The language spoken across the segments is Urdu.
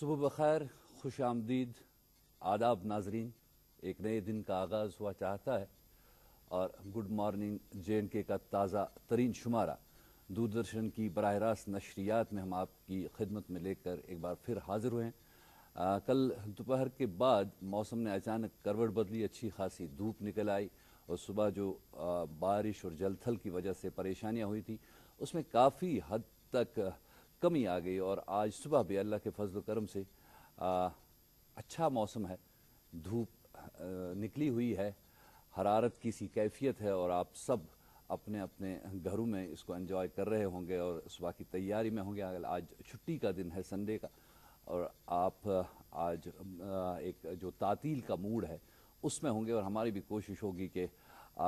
صبح بخیر، خوش آمدید، آداب ناظرین. ایک نئے دن کا آغاز ہوا چاہتا ہے اور گڈ مارننگ JNK کا تازہ ترین شمارہ دوردرشن کی براہ راست نشریات میں ہم آپ کی خدمت میں لے کر ایک بار پھر حاضر ہوئے ہیں۔ کل دوپہر کے بعد موسم نے اچانک کروٹ بدلی، اچھی خاصی دھوپ نکل آئی اور صبح جو بارش اور جل تھل کی وجہ سے پریشانیاں ہوئی تھی اس میں کافی حد تک کمی آ گئی، اور آج صبح بھی اللہ کے فضل و کرم سے اچھا موسم ہے، دھوپ نکلی ہوئی ہے، حرارت کی سی کیفیت ہے، اور آپ سب اپنے اپنے گھروں میں اس کو انجوائے کر رہے ہوں گے اور صبح کی تیاری میں ہوں گے۔ آج چھٹی کا دن ہے، سنڈے کا، اور آپ آج ایک جو تعطیل کا موڈ ہے اس میں ہوں گے، اور ہماری بھی کوشش ہوگی کہ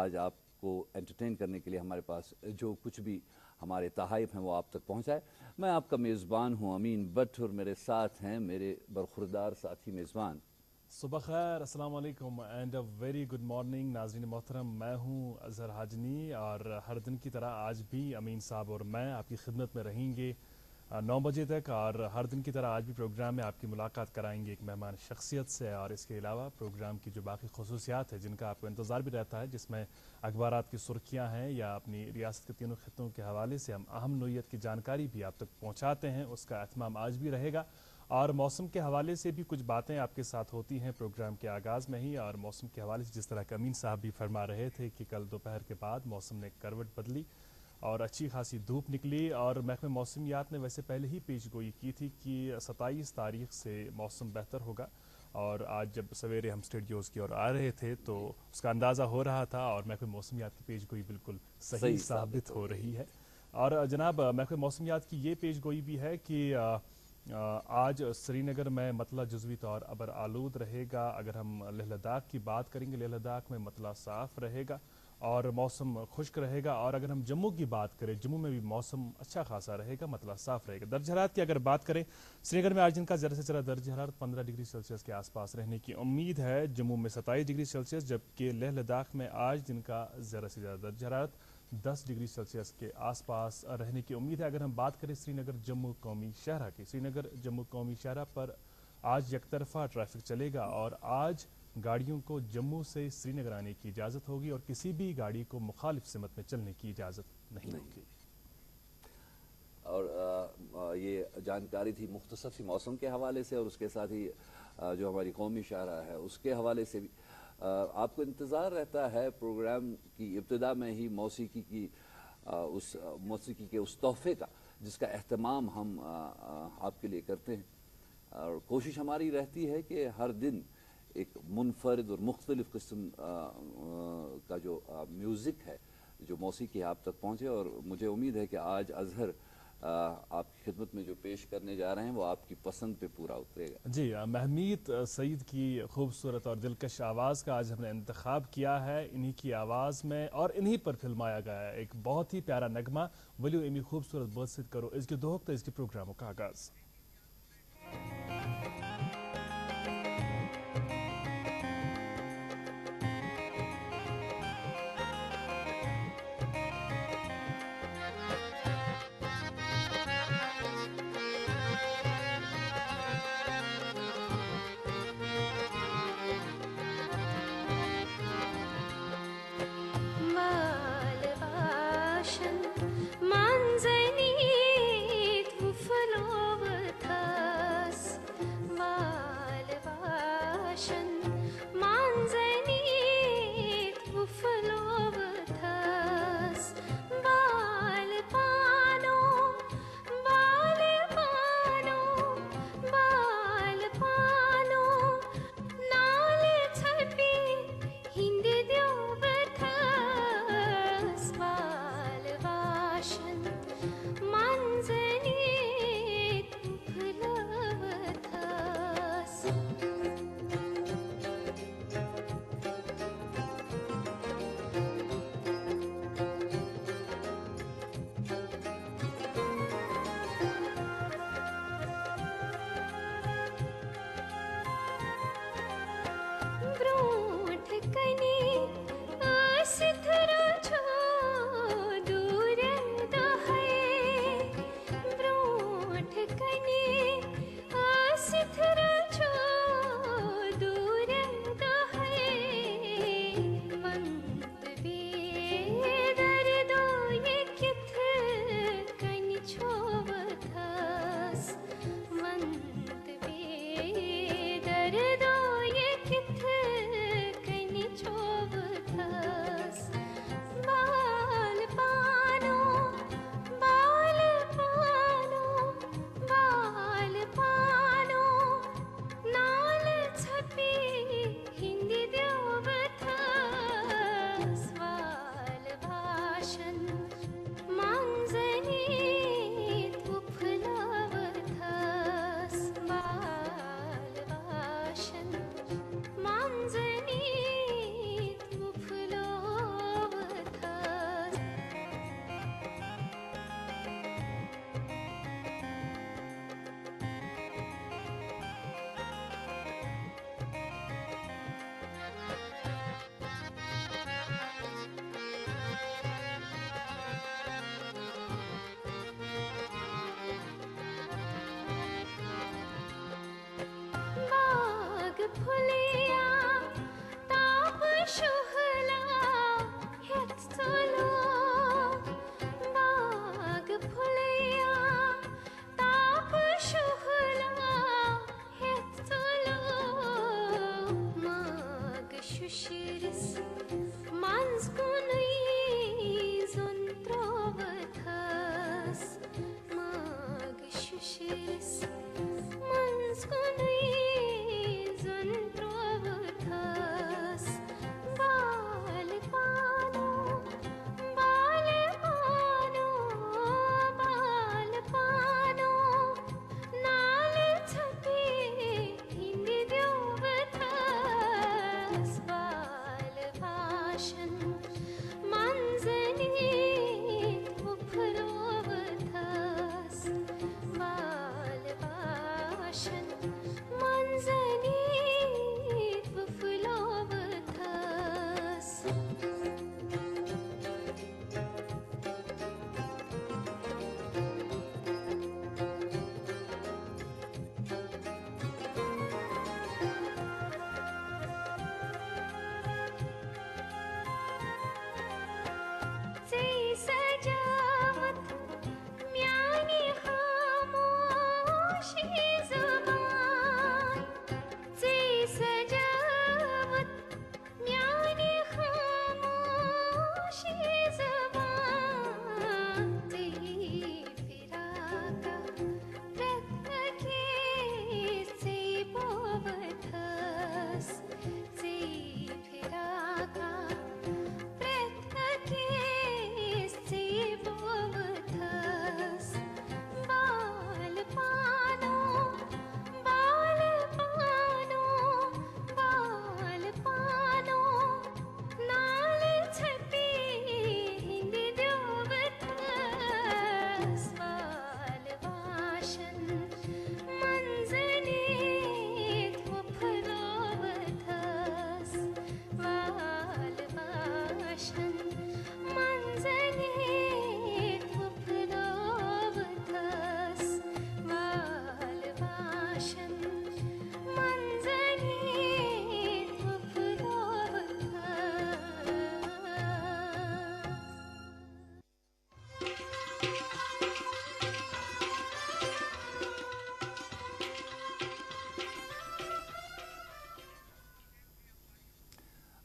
آج آپ کو انٹرٹین کرنے کے لیے ہمارے پاس جو کچھ بھی ہمارے تحائف ہیں وہ آپ تک پہنچائے۔ میں آپ کا میزبان ہوں امین بٹ، اور میرے ساتھ ہیں میرے برخوردار ساتھی میزبان۔ صبح خیر، السلام علیکم اینڈ ویری گڈ مارننگ ناظرین محترم، میں ہوں اظہر حاجنی، اور ہر دن کی طرح آج بھی امین صاحب اور میں آپ کی خدمت میں رہیں گے 9 بجے تک، اور ہر دن کی طرح آج بھی پروگرام میں آپ کی ملاقات کرائیں گے ایک مہمان شخصیت سے، اور اس کے علاوہ پروگرام کی جو باقی خصوصیات ہیں جن کا آپ کو انتظار بھی رہتا ہے، جس میں اخبارات کی سرخیاں ہیں یا اپنی ریاست کے تینوں خطوں کے حوالے سے ہم اہم نوعیت کی جانکاری بھی آپ تک پہنچاتے ہیں، اس کا اہتمام آج بھی رہے گا۔ اور موسم کے حوالے سے بھی کچھ باتیں آپ کے ساتھ ہوتی ہیں پروگرام کے آغاز میں ہی، اور موسم کے حوالے سے جس طرح کہ امین صاحب بھی فرما رہے تھے کہ کل دوپہر کے بعد موسم نے کروٹ بدلی اور اچھی خاصی دھوپ نکلی، اور محکمہ موسمیات نے ویسے پہلے ہی پیش گوئی کی تھی کہ 27 تاریخ سے موسم بہتر ہوگا، اور آج جب سویرے ہم اسٹوڈیوز کی اور آ رہے تھے تو اس کا اندازہ ہو رہا تھا، اور محکمہ موسمیات کی پیش گوئی بالکل صحیح ثابت ہو رہی ہے۔ اور جناب محکمہ موسمیات کی یہ پیش گوئی بھی ہے کہ آج سری نگر میں مطلع جزوی طور ابر آلود رہے گا۔ اگر ہم لیہ لداخ کی بات کریں گے، لیہ لداخ میں مطلع صاف رہے گا اور موسم خشک رہے گا، اور اگر ہم جموں کی بات کریں، جموں میں بھی موسم اچھا خاصا رہے گا، مطلع صاف رہے گا۔ درجہ حرارت کی اگر بات کریں، سری نگر میں آج دن کا زیادہ سے زیادہ درجہ حرارت 15 ڈگری سیلسیس کے آس پاس رہنے کی امید ہے، جموں میں 27 ڈگری سیلسیس، جبکہ لیہ لداخ میں آج دن کا زیادہ سے زیادہ درجہ حرارت 10 ڈگری سیلسیس کے آس پاس رہنے کی امید ہے۔ اگر ہم بات کریں سری نگر جموں قومی شاہراہ کی، سری نگر جموں قومی شاہراہ پر آج یک طرفہ ٹریفک چلے گا، اور آج گاڑیوں کو جموں سے سری نگر آنے کی اجازت ہوگی، اور کسی بھی گاڑی کو مخالف سمت میں چلنے کی اجازت نہیں ہوگی۔ اور یہ جانکاری تھی مختصر سی موسم کے حوالے سے، اور اس کے ساتھ ہی جو ہماری قومی شاہراہ ہے اس کے حوالے سے بھی آپ کو انتظار رہتا ہے پروگرام کی ابتدا میں ہی موسیقی کے اس تحفے کا جس کا اہتمام ہم آپ کے لیے کرتے ہیں، اور کوشش ہماری رہتی ہے کہ ہر دن ایک منفرد اور مختلف قسم کا جو میوزک ہے، جو موسیقی آپ تک پہنچے، اور مجھے امید ہے کہ آج اظہر آپ کی خدمت میں جو پیش کرنے جا رہے ہیں وہ آپ کی پسند پہ پورا اترے گا۔ جی، مہمیت سعید کی خوبصورت اور دلکش آواز کا آج ہم نے انتخاب کیا ہے، انہی کی آواز میں اور انہی پر فلمایا گیا ہے ایک بہت ہی پیارا نغمہ، ولیو امی خوبصورت بات کرو اس کے دو ہفتے اس کے پروگراموں کا آغاز۔ منزنی تو فلوتاس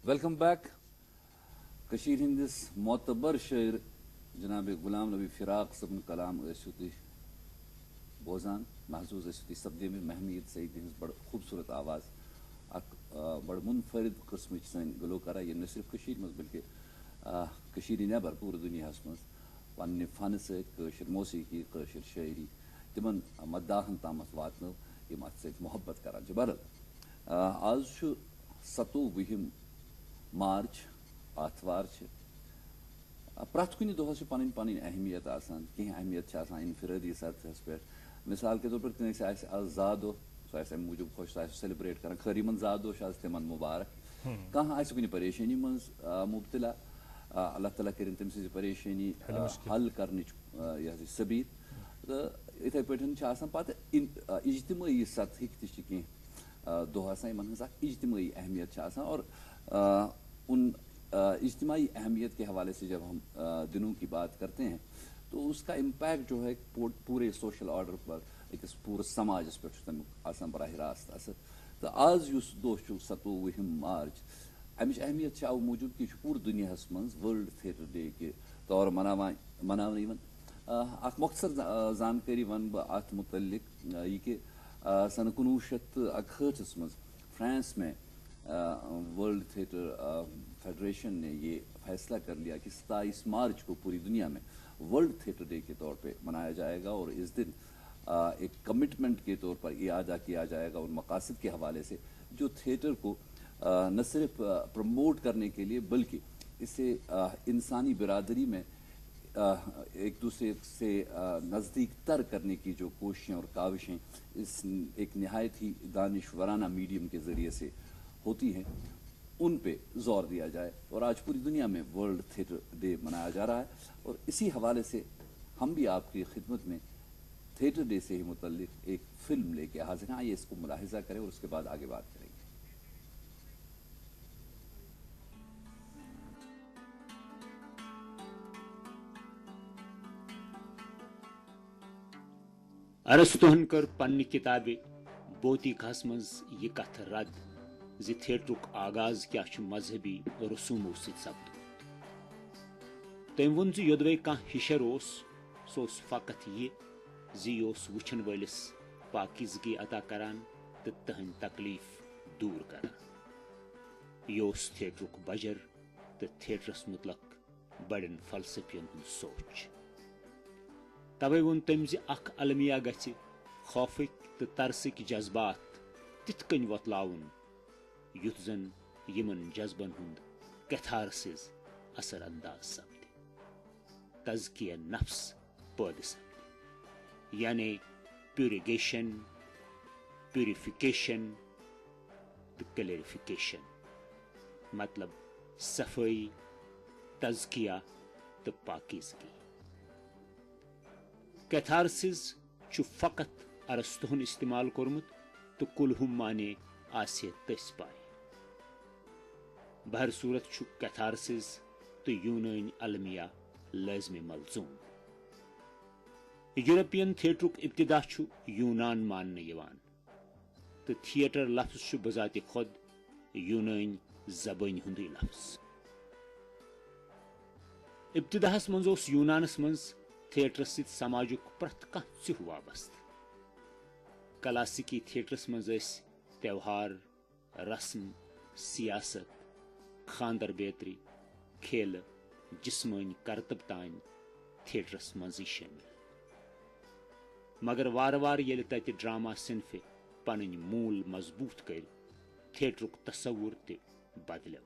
ویلکم بیک. کشیر ہندس معتبر شاعر جناب غلام نبی فراق صبن کلام ٲسِو تُہۍ بوزان, محظوظ ٲسِو تُہۍ سپدے مٕتۍ محمید سعید ہٕنٛز بڑٕ خوٗبصوٗرت آواز, اکھ بڑٕ منفرد قٕسمٕچ سٲنۍ گلوکارہ ییٚمۍ نہ صرف کٔشیٖرِ منٛز بلکہِ کٔشیٖرِ نیبر پوٗرٕ دُنیاہس منٛز پننہِ فنہٕ سۭتۍ کٲشِر موسیٖقی کٲشِر شٲعری تِمن مداحن تامتھ واتنٲو یِم اتھ سۭتۍ محبت کران چھِ. بدل آز چھُ 27 مارچ آتھوار چھِ. پرٛٮ۪تھ کُنہِ دۄہس چھِ پنٕنۍ پنٕنۍ اہمیت آسان. کینٛہہ اہمیت چھِ آسان انفرٲدی سطحس پٮ۪ٹھ. مثال کے طور پر کٲنٛسہِ آسہِ آز زا دۄہ, سُہ آسہِ اَمہِ موٗجوٗب خۄش, سُہ آسہِ سیلبریٹ کران. خٲر یِمن زا دۄہ چھُ آز تِمن مُبارک. کانٛہہ آسہِ کُنہِ پریشٲنی منٛز مُبتلا, اللہ تعالیٰ کٔرِنۍ تٔمۍ سٕنٛزِ پریشٲنی حل کرنٕچ یہِ حظ یہِ سبیٖل. تہٕ یِتھٕے پٲٹھۍ چھِ آسان پتہٕ اجتمٲعی سطحٕکۍ تہِ چھِ کینٛہہ دۄہ آسان یِمن ہٕنٛز اکھ اجتمٲعی اہمیت چھِ آسان. اور ان اجتماعی اہمیت کے حوالے سے جب ہم دنوں کی بات کرتے ہیں تو اس کا امپیکٹ جو ہے پورے سوشل آرڈر پر أکِس پوٗرٕ سماجس پٮ۪ٹھ چھُ تمیُک آسان براہ راست اثر. تہٕ آز یُس دۄہ چھُ 27 مارچ, امِچ اہمیت چھِ اَوٕ موٗجوٗب کہِ یہِ چھُ پوٗرٕ دُنیاہس منٛز ورلڈ تھیٹر ڈے کہِ طور مناونہٕ یِوان. اکھ مۄختصر زانکٲری ونہٕ بہٕ اتھ متعلق یہِ کہِ سنہٕ 1961 منٛز فرانس میں ورلڈ تھیٹر فیڈریشن نے یہ فیصلہ کر لیا کہ 27 مارچ کو پوری دنیا میں ورلڈ تھیٹر ڈے کے طور پہ منایا جائے گا. اور اس دن ایک کمٹمنٹ کے طور پر اعادہ کیا جائے گا ان مقاصد کے حوالے سے جو تھیٹر کو نہ صرف پروموٹ کرنے کے لیے بلکہ اسے انسانی برادری میں ایک دوسرے سے نزدیک تر کرنے کی جو کوششیں اور کاوشیں اس ایک نہایت ہی دانشورانہ میڈیم کے ذریعے سے ہوتی ہیں ان پہ زور دیا جائے. اور آج پوری دنیا میں ورلڈ تھیٹر ڈے منایا جا رہا ہے. اور اسی حوالے سے ہم بھی آپ کی خدمت میں تھیٹر ڈے سے ہی متعلق ایک فلم لے کے حاضر ہیں. آئیے اس کو ملاحظہ کریں اور اس کے بعد آگے بات کریں گے. ارسطوہن کر پنہ کتاب بوتیکاہس مز یہ کتھ رد زِ تھیٹرک آغاز کیا چھ مذہبی رسومو سۭتۍ سپدمت. تٔمۍ ووٚن زِ یوٚدوے کانٛہہ ہِشر اوس سُہ اوس فقط یہِ زِ یہِ اوس وٕچھن وٲلِس پاکیزگی عطا کران تہٕ تٕہٕنٛدۍ تکلیف دوٗر کران. یہِ اوس تھیٹرک بجر تہٕ تھیٹرس متعلق بڑٮ۪ن فلسفین ہُنٛد سونچ. توے ووٚن تٔمۍ زِ اکھ المیہ گژھِ خوفٕکۍ تہٕ ترسٕکۍ جذبات تِتھ کٔنۍ وۄتلاوُن یُتھ زن یِمن جذبن ہُنٛد کیتھارسِز اثر انداز سپدِ, تزکیہ نفس پٲدٕ سپدِ, یعنی پیوریگیشن, پیوریفکیشن تہٕ کلیریفکیشن. مطلب صفٲیی, تزکیہ تہٕ پاکیزگی. کیتھارسِز چھُ فقط ارسطوہن استعمال کوٚرمُت تہٕ کُلہُم مانے آسہِ تٔسۍ پاے. بہر صوٗرت چھُ کیتھارسِز تہٕ یوٗنٲنۍ المیہ لٲزمی ملزوٗم. یورپین تھیٹرُک ابتدا چھُ یوٗنان ماننہٕ یِوان تہٕ تھیٹر لفظ چھُ بذاتِ خۄد یوٗنٲنۍ زبٲنۍ ہُنٛدُے لفظ. ابتداہس منٛز اوس یوٗنانس منٛز تھیٹرس سۭتۍ سماجُک پرٛٮ۪تھ کانٛہہ ژِیُو وابستہٕ. کلاسیکی تھیٹرس منٛز ٲسۍ تہوار, رسم, سیاست, خاندر بیترِ, کھیلہٕ, جسمٲنی کرتب تانۍ تھیٹرس منٛزٕے شٲمِل. مگر وارٕ وارٕ ییٚلہِ تتہِ ڈرامہ صنفہِ پنٕنۍ موٗل مضبوٗط کٔرۍ تھیٹرُک تصوُر تہِ بدلیو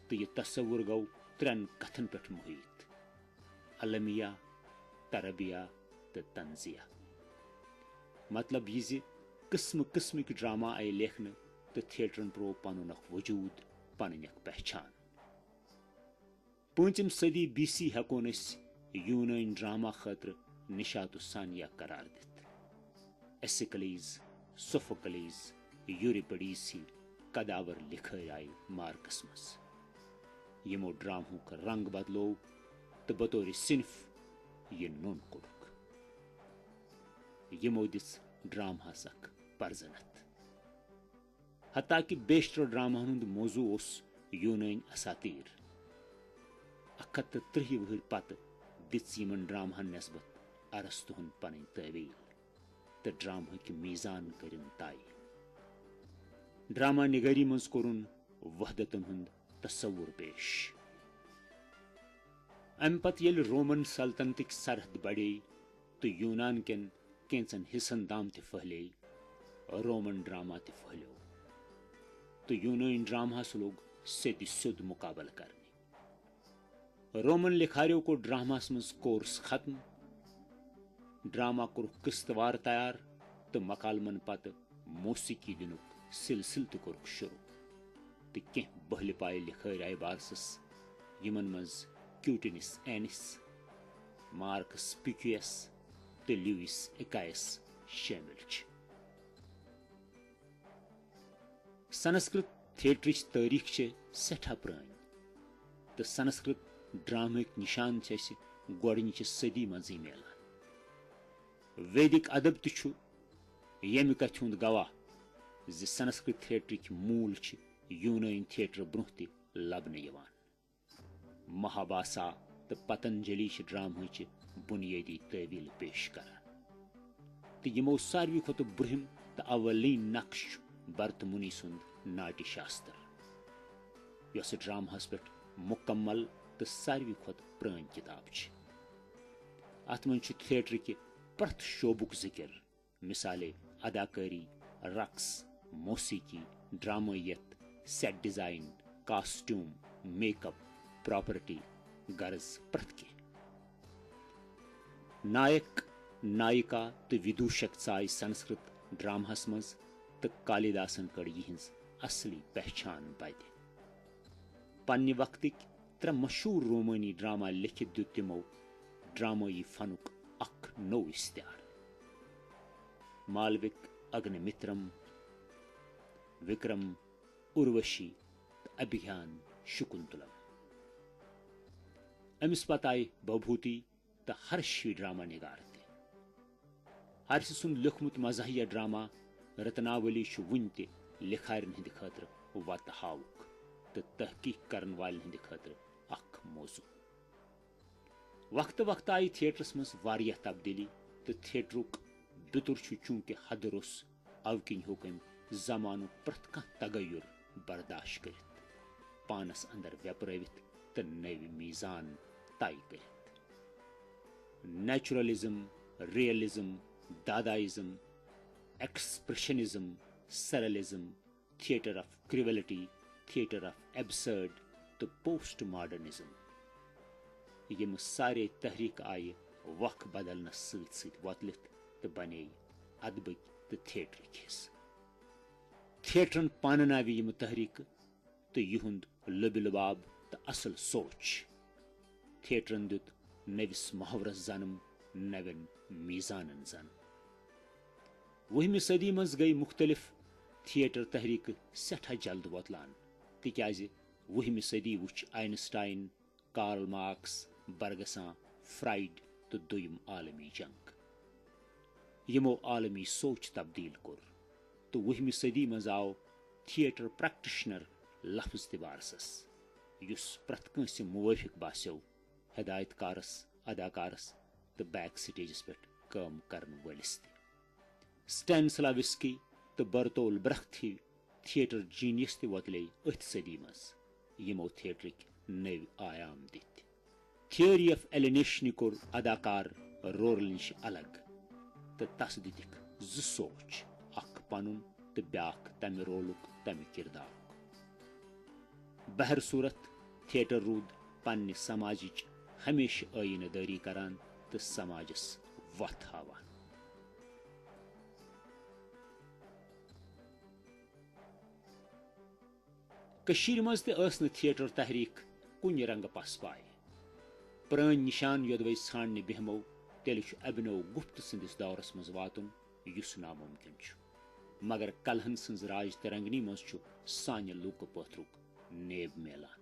تہٕ یہِ تصوُر گوٚو 3 کتھن پٮ۪ٹھ محیط: المیہ, تربیہ تہٕ تنزیہ. مطلب یہِ زِ قٕسمہٕ قٕسمٕکۍ ڈرامہ آیہِ لیکھنہٕ تہٕ تھیٹرن تروو پنُن اکھ وجوٗد, پنٕنۍ اکھ پہچان. پوٗنٛژِم صدی بی سی ہٮ۪کون أسۍ یوٗنٲنۍ ڈرٛاما خٲطرٕ نِشات ثانیہ قرار دِتھ. ایسکلیز، سوفوکلیز، یوٗرِپڈیٖس ہی قداور لِکھٲرۍ آیہِ مارکس منٛز. یِمو ڈرٛامہُک رنٛگ بدلوو تہٕ بطور صنف یہِ نوٚن کوٚڑُکھ. یِمو دِژ ڈرٛاماہس اکھ پرزنت. حتاکہِ بیشتر ڈرٛاماہن ہُنٛد موضوع اوس یوٗنٲنۍ اساتیٖر. 130 ؤہرۍ پتہٕ دِژ یِمن ڈرٛاماہن نٮ۪سبت ارسطوہن پنٕنۍ تعویٖل تہٕ ڈرٛامہٕکۍ میٖزان کٔرِن طے. ڈرٛاما نِگٲری منٛز کوٚرُن وحدتن ہُنٛد تصوُر پیش. امہِ پتہٕ ییٚلہِ رومن سلطنتٕکۍ سرحد بڑے تہٕ یوٗنان کٮ۪ن کینژن حصن تام تہِ پھہلے، رومن ڈرٛاما تہِ پھہلیو تہٕ یوٗنٲنۍ ڈرٛاماہس لوٚگ سیٚدِ سیوٚد مُقابلہٕ کرنہِ. رومن لِکھارٮ۪و کوٚر ڈرٛاماہس منٛز کورس ختم، ڈرٛاما کوٚرُکھ قٕسطہٕ وار تیار تہٕ مکالمن پتہٕ موسیقی دِنُک سلسلہٕ تہِ کوٚرُکھ شروٗع. تہٕ کینٛہہ بٔہلہِ پایہِ لِکھٲرۍ آیہِ بارسس، یِمن منٛز کیوٗٹِنس اینِس، مارکس پِکویس تہٕ لیوئس ایکائس شٲمِل چھِ. سنسکرت تھیٹرٕچ تٲریٖخ چھِ سٮ۪ٹھاہ پرٛٲنۍ تہٕ سنسکرت ڈرٛامہٕکۍ نِشان چھِ اَسہِ گۄڈٕنِچہِ صٔدی منٛزٕے میلان. ویدِک ادب تہِ چھُ ییٚمہِ کتھِ ہُنٛد گواہ زِ سنسکرت تھیٹرٕکۍ موٗل چھِ یوٗنٲنۍ تھیٹر برٛونٛہہ تہِ لبنہٕ یِوان. مہاباسا تہٕ پتنجلی چھِ ڈرٛامہٕچہِ بُنیٲدی تعویٖل پیش کران تہٕ یِمو ساروی کھۄتہٕ برٛونٛہِم تہٕ اولین نقش چھُ برت مُنی سُنٛد ناٹہِ شاستر، یۄسہٕ ڈرٛاماہس پٮ۪ٹھ مُکمل تہٕ ساروی کھۄتہٕ پرٛٲنۍ کِتاب چھِ. اتھ منٛز چھُ تھیٹرٕکہِ پرٛٮ۪تھ شوبُک ذِکر، مثالے اداکٲری، رقص، موسیقی، ڈرامٲیت، set design, costume, makeup, property, غرض پرٛٮ۪تھ کینٛہہ. نایک، نایکا تہٕ ودوٗشک ژاے سنسکرت ڈرٛاماہس منٛز تہٕ کالیداسن کٔڑ یِہنٛز اصلی پہچان پتہِ. پننہِ وقتٕکۍ 3 مشہوٗر رومٲنی ڈرٛاما لیکھِتھ دیُت تِمو ڈرٛامٲیی فنُک اکھ نوٚو اِشتِہار. مالوک اگنِمترم، وکرم، اُروشی تہٕ ابھیان شکنتلم. أمِس پتہٕ آیہِ بھوبھوتی تہٕ ہرشی ڈرٛاما نِگار تہِ. ہرشہِ سُنٛد لیوٚکھمُت مزاحیہ ڈرٛاما رتناولی چھُ وُنہِ تہِ لِکھارٮ۪ن ہٕنٛدِ خٲطرٕ وتہٕ ہاوُک تہٕ تحقیٖق کرن والٮ۪ن ہٕنٛدِ خٲطرٕ اکھ موضوع. وقتہٕ وقتہٕ آیہِ تھیٹرس منٛز واریاہ تبدیلی تہٕ تھیٹرُک بِتُر چھُ چوٗنٛکہِ حدٕ روٚس، اَوٕ کِنۍ ہیوٚک أمۍ زمانُک پرٛٮ۪تھ کانٛہہ تغیُر برداشت کٔرِتھ، پانس اندر ویپرٲوِتھ تہٕ نٔوۍ میٖزان طے کٔرِتھ. Naturalism, realism, Dadaism, expressionism, surrealism, theatre of cruelty, theatre of absurd تہٕ پوسٹ ماڈرنزم، یِم سارے تحریٖکہٕ آیہِ وق بدلنس سۭتۍ سۭتۍ وۄتلِتھ تہٕ بنے ادبٕکۍ تہٕ تھیٹرٕکۍ حصہٕ. تھیٹرن پانناوِ یِمہٕ تحریٖکہٕ تہٕ یِہُنٛد لُبہِ لُباب تہٕ اصل سونچ. تھیٹرن دیُت نٔوِس محاورس زنم، نوٮ۪ن میٖزانن زن. 20ہمہِ صٔدی منٛز گٔیہِ مُختٔلِف تھیٹر تحریٖکہٕ سٮ۪ٹھاہ جلد وۄتلان تِکیازِ 20ہمہِ صٔدی وٕچھ آینسٹاین، کارل مارکس، برگساں، فرایڈ تہٕ دوٚیِم عالمی جنگ. یِمو عالمی سونچ تبدیل کوٚر تہٕ 20ہمہِ صٔدی منٛز آو تھیٹر پریکٹیشنر لفظ تہِ بارسس، یُس پرٛٮ۪تھ کٲنٛسہِ موٲفِق باسیٚو، ہدایت کارس، اداکارس تہٕ بیک سٹیجس پٮ۪ٹھ کٲم کرن وٲلِس تہِ. سٹینسلاوسکی تہٕ برتول برٛٮ۪کھ ہِوۍ تھیٹر جیٖنیس تہِ وۄتلے أتھۍ صٔدی منٛز، یِمو تھیٹرٕکۍ نٔوۍ آیام دِتۍ. تھیوری آف ایلینیشنہِ کوٚر اداکار رولہِ نِش الگ تہٕ تس دِتِکھ 2 سوچ، اکھ پنُن تہٕ بیٛاکھ تمہِ رولُک تمہِ کِردارُک. بہر صوٗرت تھیٹر روٗد پننہِ سماجٕچ ہمیشہٕ ٲییٖنہٕ دٲری کران تہٕ سماجس وتھ ہاوان. کٔشیٖرِ منٛز تہِ ٲس نہٕ تھیٹر تحریٖک کُنہِ رنگہٕ پسپاے. پرٲنۍ نِشان یوٚدوَے ژھانٛڈنہِ بیٚہمو تیٚلہِ چھُ ابھِنو گُپت سٕنٛدِس دورس منٛز واتُن یُس ناممکن چھُ، مگر کلہن سٕنٛز راج ترنگنی منٛز چھُ سانہِ لوٗکہٕ پٲتھرُک نیب میلان۔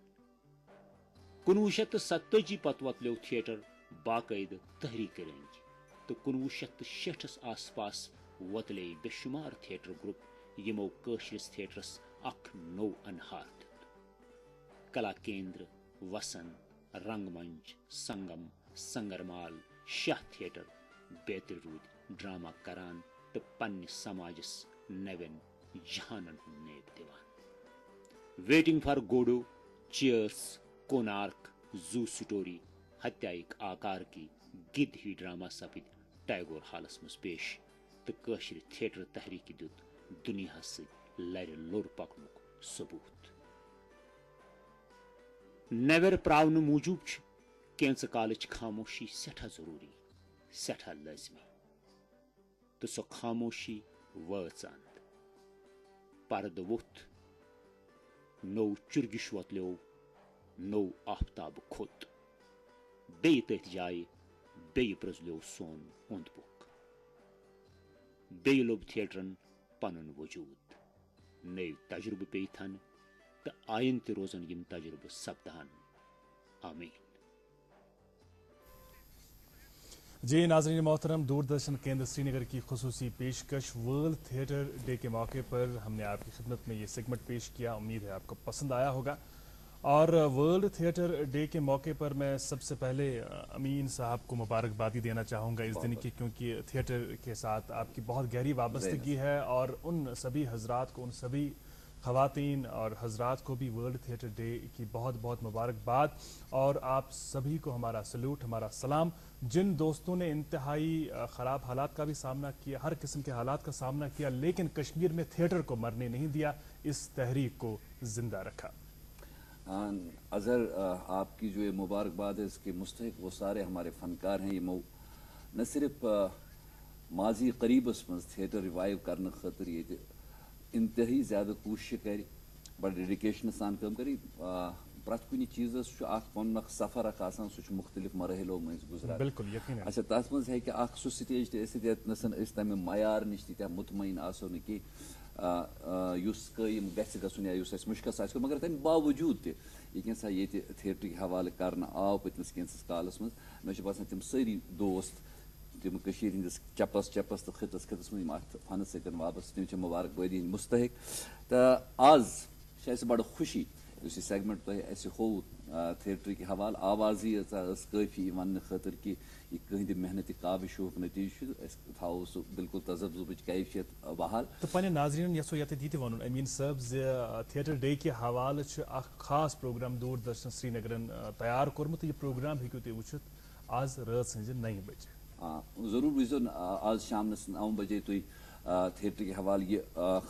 1947 پتہٕ وۄتلیو تھیٹر باقٲعدٕ تحریٖکہِ رٔنگۍ، تہٕ 1960 آس پاس وۄتلے بے شُمار تھیٹر گروپ یِمو کٲشرِس تھیٹرس اکھ نوٚو انہار دیُت۔ کلا کیندر، وسن، رنگ منچ، سنگم، سنگرمال، شاہ تھیٹر بیترِ روٗدۍ ڈرامہ کران تہٕ پننِس سماجس نوٮ۪ن جہانن ہُنٛد نیب دِوان۔ Waiting for Godot, chairs, Konark, zoo story, ہتیایک آکار کی، گِدھ ہی ڈرامہ سپٕدۍ ٹیگور ہالس منٛز پیش، تہٕ کٲشرِ تھیٹر تحریٖکہِ دیُت دُنیاہس سۭتۍ لرِ لوٚر پکنُک ثبوٗت۔ نٮ۪بر پراونہٕ موٗجوٗب چھِ کینٛژٕ کالٕچ خاموشی سٮ۪ٹھاہ ضروٗری، سٮ۪ٹھاہ لٲزمی، تہٕ سۄ خاموشی وٲژ اند۔ پردٕ ووٚتھ، نوٚو چُرگش وۄتلیو، نوٚو آفتاب کھوٚت، بیٚیہِ تٔتھۍ جایہِ بیٚیہِ پرٛزلیو سون اوٚنٛد پوٚک، بیٚیہِ لوٚب تھیٹرن پنُن وجوٗد، نٔوۍ تجربہٕ پیٚیہِ تھنہٕ، تہٕ آیندٕ تہِ روزن یِم تجربہٕ سپدان۔ آمین۔ جی ناظرین محترم، دوردرشن کیندر سری نگر کی خصوصی پیشکش ورلڈ تھیٹر ڈے کے موقع پر ہم نے آپ کی خدمت میں یہ سیگمنٹ پیش کیا، امید ہے آپ کو پسند آیا ہوگا۔ اور ورلڈ تھیٹر ڈے کے موقع پر میں سب سے پہلے امین صاحب کو مبارکبادی دینا چاہوں گا اس دن کی، کیونکہ تھیٹر کے ساتھ آپ کی بہت گہری وابستگی ہے، اور ان سبھی حضرات کو، ان سبھی خواتین اور حضرات کو بھی ورلڈ تھیٹر ڈے کی بہت بہت مبارکباد، اور آپ سبھی کو ہمارا سلوٹ، ہمارا سلام۔ جن دوستوں نے انتہائی خراب حالات کا بھی سامنا کیا، ہر قسم کے حالات کا سامنا کیا، لیکن کشمیر میں تھیٹر کو مرنے نہیں دیا، اس تحریک کو زندہ رکھا۔ اظہر، آپ کی جو یہ مبارکباد ہے اس کے مستحق وہ سارے ہمارے فنکار ہیں، یہ نہ صرف ماضی قریبس مز تھیٹر ریوائو کرنے خاطر یہ انتہائی زیادہ کوشش کر، بڑا ڈیڈیکیشن سان کام کر، پرٛٮ۪تھ کُنہِ چیٖزس چھُ اکھ پنُن اکھ سفر اکھ آسان، سُہ چھُ مختلف مراحلو مٔنٛزۍ گُزران۔ بالکل یقیناً۔ اچھا، تتھ منٛز ہیٚکہِ اکھ سُہ سٹیج تہِ ٲسِتھ ییٚتنس أسۍ تمہِ معیار نِش تیٖتیٛاہ مطمعین آسو نہٕ کینٛہہ یُس قٲیِم گژھِ گژھُن یا یُس اَسہِ مُشکَس آسہِ، مگر تمہِ باوجوٗد تہِ یہِ کینٛژھا ییٚتہِ تھیٹرٕکۍ حوالہٕ کرنہٕ آو پٔتمِس کینٛژس کالس منٛز، مےٚ چھُ باسان تِم سٲری دوست، تِم کٔشیٖرِ ہِنٛدِس چپس چپس تہٕ خطس خطس منٛز یِم اتھ فنہٕ سۭتۍ وابستہٕ، تِم چھِ مبارکبٲدی ہٕنٛدۍ مستحق۔ تہٕ آز چھِ اَسہِ بڑٕ خوشی یُس یہِ سیگمنٹ تۄہہِ اَسہِ ہوٚو تھیٹرٕکۍ حوالہٕ، آوازٕے یٲژاہ ٲس کٲفی یہِ وننہٕ خٲطرٕ کہِ یہِ کٕہٕنٛدِ محنتِ کاوِشُک نٔتیٖجہٕ چھُ، أسۍ تھاوو سُہ بالکل تذبذبٕچ کیفیت بحال۔ تہٕ پننٮ۪ن ناظریٖنن یژھو ییٚتٮ۪تھ یہِ تہِ ونُن أمیٖن صٲب زِ تھیٹر ڈے کہِ حوالہٕ چھُ اکھ خاص پروگرام دوردرشن سری نگرن تیار کوٚرمُت، تہٕ یہِ پروگرام ہیٚکِو تُہۍ وٕچھِتھ آز رٲژ سٕنٛزِ 9 بجے۔ ضروٗر وٕچھزیو آز شامنس 9 بجے تُہۍ تھیٹرٕکۍ حوالہٕ یہِ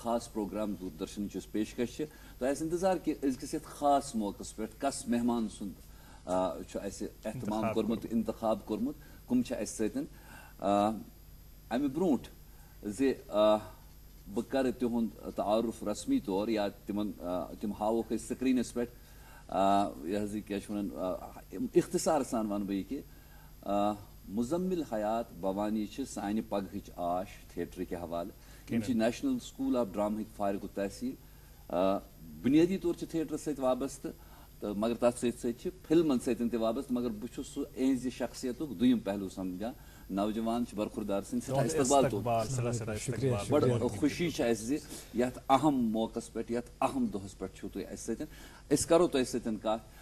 خاص پروگرام دوردرشنٕچ یۄس پیشکش چھِ۔ تۄہہِ آسہِ انتظار کہِ أزکِس یتھ خاص موقعس پٮ۪ٹھ کس مہمان سُنٛد چھُ اَسہِ احتمام کوٚرمُت، انتخاب کوٚرمُت، کٕم چھِ اَسہِ سۭتۍ۔ امہِ برونٛٹھ زِ بہٕ کرٕ تِہُنٛد تعارُف رسمی طور یا تِم ہاووکھ أسۍ سکریٖنس پٮ۪ٹھ، یہِ حظ یہِ کیٛاہ چھِ ونان، اختصار سان ونہٕ بہٕ یہِ کہِ مُزمِل حیات بھوانی چھِ سانہِ پگہٕچ آش تھیٹرٕکۍ حوالہٕ۔ یِم چھِ نیشنل سکوٗل آف ڈرامہٕکۍ فارغ التحصیٖل، بُنیٲدی طور چھِ تھیٹرس سۭتۍ وابستہٕ، تہٕ مگر تتھ سۭتۍ سۭتۍ چھِ فلمن سۭتۍ تہِ وابستہٕ، مگر بہٕ چھُس سُہ یِہنٛزِ شخصیتُک دوٚیِم پہلوٗ سمجھان۔ نوجوان چھِ برخوردار سٕنٛدۍ سٮ۪ٹھاہ استقبال، بڑٕ خوشی چھِ اَسہِ زِ یتھ اہم موقعس پٮ۪ٹھ، یتھ اہم دۄہس پٮ۪ٹھ چھِو تُہۍ اَسہِ سۭتۍ۔ أسۍ کرو تۄہہِ سۭتۍ کتھ،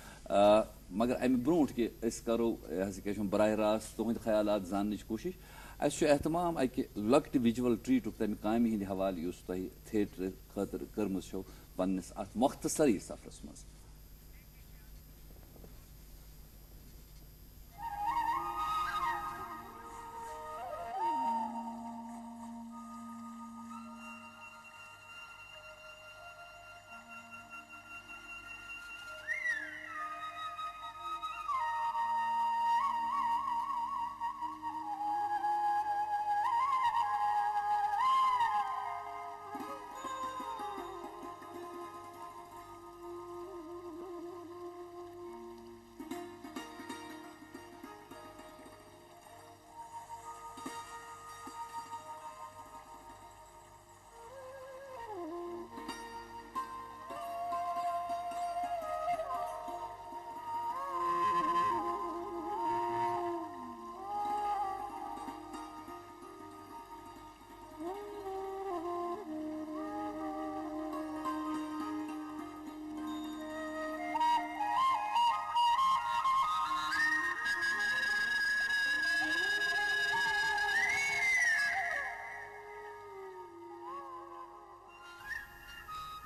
مگر امہِ برونٛٹھ کہِ أسۍ کرو یہِ حظ یہِ کیٛاہ چھِ ونان براہ راست تُہنٛدۍ خیالات زاننٕچ کوٗشش، اَسہِ چھُ احتمام اکہِ لۄکٹہِ وِجول ٹرٛیٖٹُک تمہِ کامہِ ہٕنٛدِ حوالہٕ یُس تۄہہِ تھیٹر خٲطرٕ کٔرمٕژ چھو پننِس اتھ مۄختصرٕے سفرس منٛز۔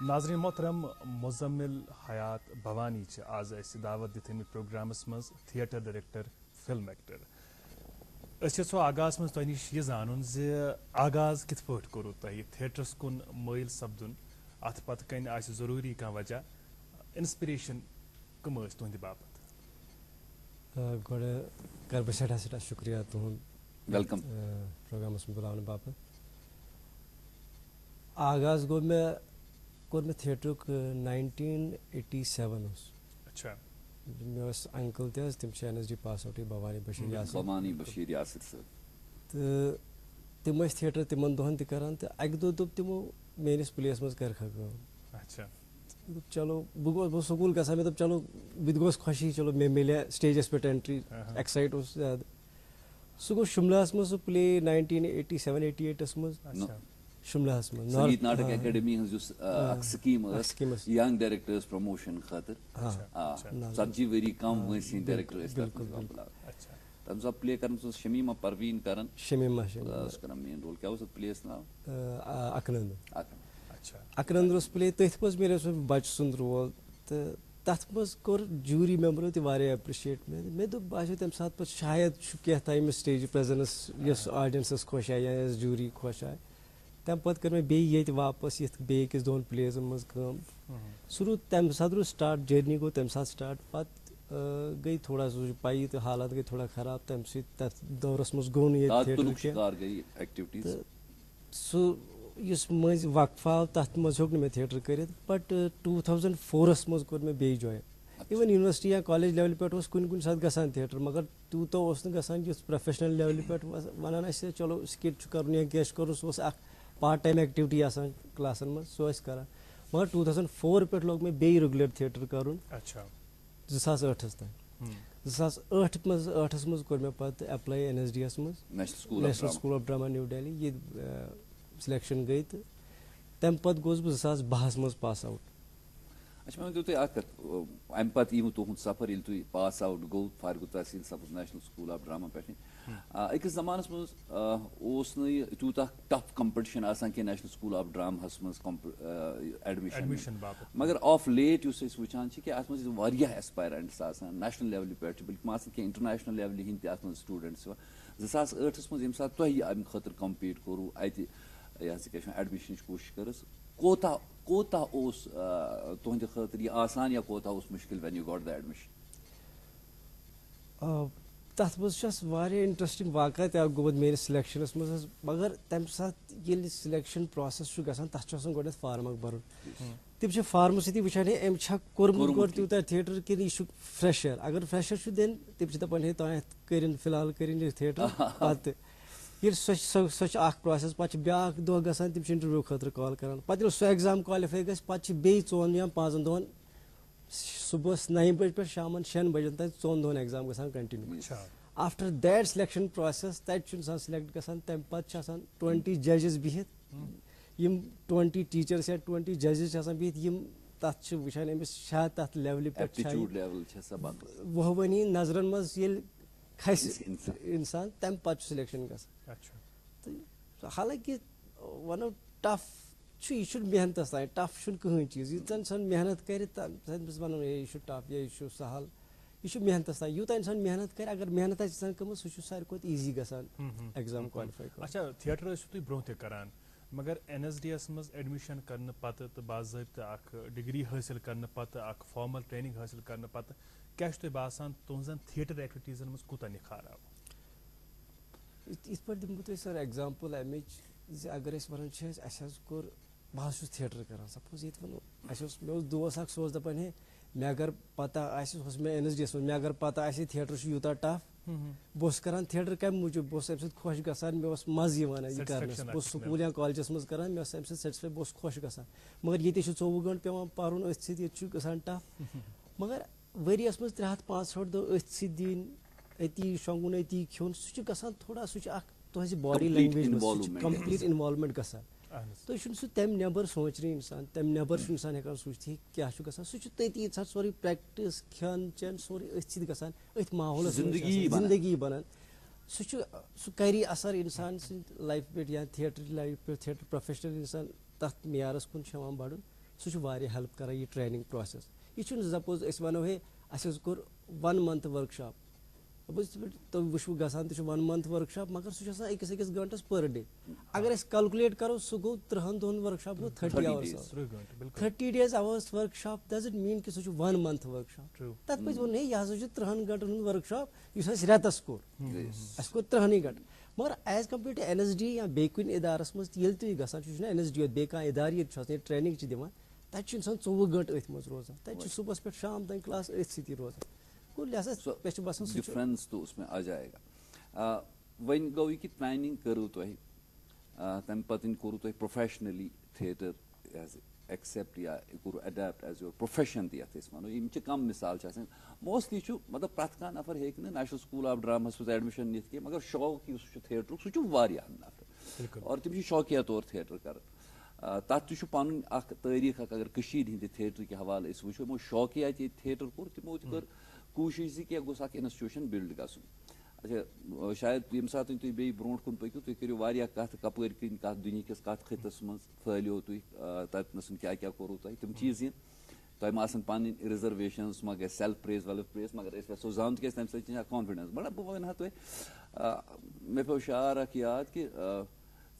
ناظرین محترم مزمل حیات بھوانی آز اس دعوت دت امت پروگرامس مز theatre director film actor so آغاز مز تہ نش یہ زان آغاز کت پہ کورو تہ تھیٹرس کن مائل سپدن ات پتہ کن آس ضروری کھانا وجہ انسپریشن کم تہند باپت گوڑ کر بہ سٹھا سٹھا شکریہ تہد ویلکم پروگرامس من بلانے باپت آغاز گو مے کور مے تھیٹرک 1987 اچھا مے انکل تہ تم NSD pass out Bhavani Bashir Yasir Bhavani Bashir Yasir صاحب تو تم تھیٹر تمن دہن تہ کران تو اکہ دہ دوپ تمو میانس پلیس مز کرکھا کٲم اچھا چلو بہ سکول گژھان مے دوپ چلو بہ گوس خوشی چلو مے ملے سٹیجس پہ اینٹری ایکسائٹ اوس زیادہ سہ گو شملہس مز سہ پلے 1987-88 مز اچھا شملہس مز Sangeet Natak academy his scheme young directors promotion خاطر 40 ؤری کم وٲنٛسہِ ہٕنٛدۍ ڈائریکٹر اچھا تمہ ساتہٕ پلے کران شمیمہ پروین کران شمیمہ کران مین رول کیا اوس پلیس ناو اکنند اچھا اکنند اوس پلے تٔتھۍ منٛز میلیو سُہ بچہ سُنٛد رول تہٕ تتھ منٛز کوٚر جوٗری ممبرو تہِ واریاہ ایپرِشیٹ مےٚ دوٚپ باسیو تمہِ ساتہٕ پتہٕ شاید چھُ کینٛہہ تام أمِس سٹیج پریزنس یۄس آڈینسس خۄش آیہِ یا یۄس جوٗری خۄش آیہِ تمہِ پتہٕ کٔر مےٚ بیٚیہِ ییٚتہِ واپس یِتھ بیٚیہِ أکِس دۄن پلیزن منٛز کٲم سُہ روٗد تمہِ ساتہٕ روٗد سٹاٹ جٔرنی گوٚو تمہِ ساتہٕ سٹاٹ پتہٕ گٔے تھوڑا سُہ چھُ پیی تہٕ حالات گٔے تھوڑا خراب تمہِ سۭتۍ تتھ دورس منٛز گوٚو نہٕ ییٚتہِ تھیٹر کینٛہہ سُہ یُس مٔنٛزۍ وقفہٕ آو تتھ منٛز ہیوٚک نہٕ مےٚ تھیٹر کٔرِتھ بٹ 2004 منٛز کوٚر مےٚ بیٚیہِ جوین اِوٕن یونیورسٹی یا کالیج لیولہِ پٮ۪ٹھ اوس کُنہِ کُنہِ ساتہٕ گژھان تھیٹر مگر تیوٗتاہ اوس نہٕ گژھان یُتھ پروفیشنل لیولہِ پٮ۪ٹھ ونان ٲسۍ چلو سکٹ چھُ کرُن یا کینٛہہ چھُ کرُن سُہ اوس اکھ پارٹ ٹایم ایکٹیوٹی آسان کلاسن منٛز سُہ ٲسۍ کران مگر 2004 پٮ۪ٹھ لوگ مےٚ بیٚیہِ ریگیولر تھیٹر کرُن اچھا 2008 تام 2008 منٛز کوٚر مےٚ پتہٕ ایپلاے NSD یس منٛز national School of drama new Delhi ییٚتہِ سلیکشن گٔے تہٕ تمہِ پتہٕ گوٚوُس بہٕ 2012 منٛز پاس آوُٹ اچھا مےٚ ؤنۍتو تُہۍ اکھ کتھ امہِ پتہٕ یِیوٕ تُہُنٛد سفر ییٚلہِ تُہۍ پاس آوُٹ گوٚو فارغ تحصیل سپُز نیشنل سکوٗل آف ڈرامہ پٮ۪ٹھٕ أکِس زمانس منٛز اوس نہٕ یہِ تیوٗتاہ ٹف کمپٹشن آسان کینٛہہ نیشنل سکوٗل آف ڈراماہس منٛز ایڈمِشن مگر آف لیٹ یُس أسۍ وٕچھان چھِ کہِ اتھ منٛز چھِ واریاہ ایسپایرنٹس آسان نیشنل لیولہِ پٮ۪ٹھ چھِ بلکہِ مان ژٕ کینٛہہ انٹرنیشنل لیولہِ ہِنٛدۍ تہِ اتھ منٛز سٹوٗڈنٹس یِوان 2008 منٛز ییٚمہِ ساتہٕ تۄہہِ امہِ خٲطرٕ کمپیٖٹ کوٚروٕ اتہِ یہِ ہسا کیٛاہ چھِ ایڈمِشنٕچ کوٗشش کٔرٕس کوتاہ اوس تُہنٛدِ خٲطرٕ یہِ آسان یا کوتاہ اوس مُشکل when you got the admission تتھ منٛز چھُ اَسہِ واریاہ انٹرسٹنگ واقعہ تہِ اکھ گوٚمُت میٲنِس سِلیکشنس منٛز حظ مگر تمہِ ساتہٕ ییٚلہِ سِلیکشن پروسیس چھُ گژھان تتھ چھُ آسان گۄڈٕنیتھ فارم اکھ برُن تِم چھِ فارمہٕ سۭتی وٕچھان ہے أمۍ چھا کوٚرمُت گۄڈٕ تیوٗتاہ تھیٹر کِنہٕ یہِ چھُ فرٛیشر اگر فرٛیشر چھُ دِنۍ تِم چھِ دپان ہے تۄہہِ کٔرِنۍ فِلحال کٔرِنۍ یہِ تھیٹر پتہٕ ییٚلہِ سۄ چھِ اکھ پروسیس پتہٕ چھِ بیاکھ دۄہ گژھان تِم چھِ انٹرویو خٲطرٕ کال کران پتہٕ ییٚلہِ سُہ ایگزام کالِفاے گژھِ پتہٕ چھِ بیٚیہِ 4 یا 5 دۄہن صبحس 9 بجہِ پٮ۪ٹھ شامن 6 بجن تام 4 دۄہن ایگزام گژھان continue after that selection process تتہِ چھُ انسان سِلیکٹ گژھان تمہِ پتہٕ چھِ آسان 20 ججز بِہِتھ یِم 20 ٹیٖچٲرٕس یا 20 ججز چھِ آسان بِہِتھ یِم تتھ چھِ وٕچھان أمِس چھا تتھ لیولہِ پٮ۪ٹھ وُہوٲنی نظرن منٛز ییٚلہِ کھسہِ انسان تمہِ پتہٕ چھُ سِلیکشن گژھان تہٕ حالانکہِ ونو ٹف چھُ یہِ چھُنہٕ محنتس تانۍ ٹف چھُنہٕ کٕہٕنۍ چیٖز ییٖژاہ انسان محنت کرِ تتھ ونو ہے یہِ چھُ ٹف یا یہِ چھُ سہل یہِ چھُ محنتس تانۍ یوٗتاہ انسان محنت کرِ اگر محنت آسہِ انسان کٔرمٕژ سُہ چھُ ساروی کھۄتہٕ ایٖزی گژھان ایگزام کالِفاے کرُن. اچھا تھیٹر ٲسِو تُہۍ برونٛہہ تہِ کران مگر NSD یس منٛز ایڈمِشن کرنہٕ پتہٕ تہٕ باضٲبطہٕ اکھ ڈگری حٲصِل کرنہٕ پتہٕ اکھ فارمل ٹریننگ حٲصِل کرنہٕ پتہٕ کیاہ چھُ تۄہہِ باسان تُہنٛزن تھیٹر ایکٹیوٹیٖزن منٛز کوٗتاہ نِکھار آو؟ یِتھ پٲٹھۍ دِمہٕ بہٕ تۄہہِ سر ایگزامپل امِچ زِ اگر أسۍ ونان چھِ اَسہِ حظ کوٚر بہٕ حظ چھُس تھیٹر کران سپوز ییٚتہِ ونو اَسہِ اوس مےٚ اوس دوس اکھ سُہ اوس دپان ہے مےٚ اگر پتہ آسہِ سُہ اوس مےٚ NSD یس منٛز مےٚ اگر پتہ آسہِ تھیٹر چھُ یوٗتاہ ٹف بہٕ اوسُس کران تھیٹر کمہِ موٗجوٗب بہٕ اوسُس امہِ سۭتۍ خۄش گژھان مےٚ اوس مزٕ یِوان یہِ کرنس بہٕ اوسُس سکوٗل یا کالجس منٛز کران مےٚ اوس امہِ سۭتۍ سیٹسفاے بہٕ اوسُس خۄش گژھان مگر ییٚتہِ چھُ 24 گٲنٛٹہٕ پیٚوان پرُن أتھۍ سۭتۍ ییٚتہِ چھُ گژھان ٹف مگر ؤریس منٛز 365 دۄہ أتھۍ سۭتۍ دِنۍ أتی شۄنگُن أتی کھیوٚن سُہ چھُ گژھان تھوڑا سُہ چھُ اکھ تُہنٛزِ باڈی لینگویج منٛز سُہ چھُ کمپلیٖٹ اِنوالومینٹ گژھان تُہۍ چھُنہٕ سُہ تمہِ نٮ۪بر سونٛچنٕے انسان تمہِ نٮ۪بر چھُ انسان ہٮ۪کان سوٗنٛچتھٕے کیاہ چھُ گژھان سُہ چھُ تٔتی انسان سورُے پریکٹِس کھٮ۪ن چٮ۪ن سورُے أتھۍ سۭتۍ گژھان أتھۍ ماحولس زندگی بنان سُہ چھُ سُہ کری اثر انسان سٕنٛدِ لایفہِ پٮ۪ٹھ یا تھیٹر لایفہِ پٮ۪ٹھ تھیٹر پروفیشنل انسان تتھ معیارس کُن چھُ ہٮ۪وان بڑُن سُہ چھُ واریاہ ہیلپ کران یہِ ٹریننگ پروسیس. یہِ چھُنہٕ سپوز أسۍ وَنو ہے اَسہِ حظ کوٚر 1 month ورٕک شاپ تُہۍ وٕچھو گژھان تہِ چھُ 1 month ورٕک شاپ مگر سُہ چھُ آسان أکِس گنٹس پٔر ڈے. اگر أسۍ کلکُلیٹ کرو سُہ گوٚو 30 دۄہن ورٕک شاپ گوٚو 30 hours 30 days hours work shop doesn't mean کہِ سُہ چھُ 1 month ورٕک شاپ. تتھ پزِ وَنُن ہے یہِ ہسا چھُ 30 گنٹن ہُنٛد ورٕک شاپ یُس اَسہِ رٮ۪تس کوٚر. اَسہِ کوٚر 30 گنٹہٕ مگر ایز کمپیٲرڈ ٹُو NSD یا بیٚیہِ کُنہِ اِدارس منٛز ییٚلہِ تُہۍ گژھان چھُ چھُنہ NSD یوت بیٚیہِ کانٛہہ اِدارٕ ییٚتہِ چھُ آسان ییٚتہِ ٹرینِنٛگ چھِ دِوان تَتہِ چھُ اِنسان 24 گنٹہٕ أتھۍ منٛز روزان. تَتہِ چھُ صبحس پٮ۪ٹھ شام تام کلاس أتھۍ سۭتی روزان. گوٚو لہٰذا مےٚ چھُ باسان ڈفرینس تو اس میں آ جائے گا. وۄنۍ گوٚو یہِ کہِ ٹرینِنٛگ کٔرٕو تۄہہِ تَمہِ پَتہٕ کوٚروٕ تۄہہِ پروفیشنلی تھیٹر ایز ایکسیپٹ یا یہِ کوٚروٕ ایڈیپٹ ایز یور پروفیشن تہِ یَتھ أسۍ وَنو. یِم چھِ کَم مِثال چھِ آسان. موسٹلی چھُ مطلب پرٛٮ۪تھ کانٛہہ نفر ہیٚکہِ نہٕ نیشنل سکوٗل آف ڈراماہس منٛز ایڈمِشن نِتھ کینٛہہ مگر شوق یُس چھُ تھیٹرُک سُہ چھُ واریاہن نفرن اور تِم چھِ شوقیہ طور تھیٹر کران. تَتھ تہِ چھُ پَنُن اکھ تٲریٖخ اکھ اگر کٔشیٖر ہِنٛدِ تھیٹرٕکہِ حوالہٕ أسۍ وٕچھو یِمو شوقیہ تہِ ییٚتہِ تھیٹر کوٚر تِمو تہِ کٔر کوٗشِش زِ کینٛہہ گوٚژھ اکھ اِنسٹِٹیوٗشن بِلڈ گژھُن. اچھا شاید ییٚمہِ ساتہٕ تُہۍ بیٚیہِ برونٛٹھ کُن پٔکِو تُہۍ کٔرِو واریاہ کَتھٕ کَپٲرۍ کِنۍ کَتھ دُنہِکِس کَتھ خٕطس منٛز پھٲلیو تُہۍ تَتنَس کیٛاہ کیٛاہ کوٚروٕ تۄہہِ تِم چیٖز یِن. تۄہہِ ما آسان پَنٕنۍ رِزرویشنٕز ما گژھِ سیلف پریز ویلف پریز مگر أسۍ یژھو زانُن تِکیٛازِ تَمہِ سۭتۍ چھِ کانفِڈینس بَڑان. بہٕ وَنہٕ ہا تۄہہِ مےٚ پیوٚو شعار اکھ یاد کہِ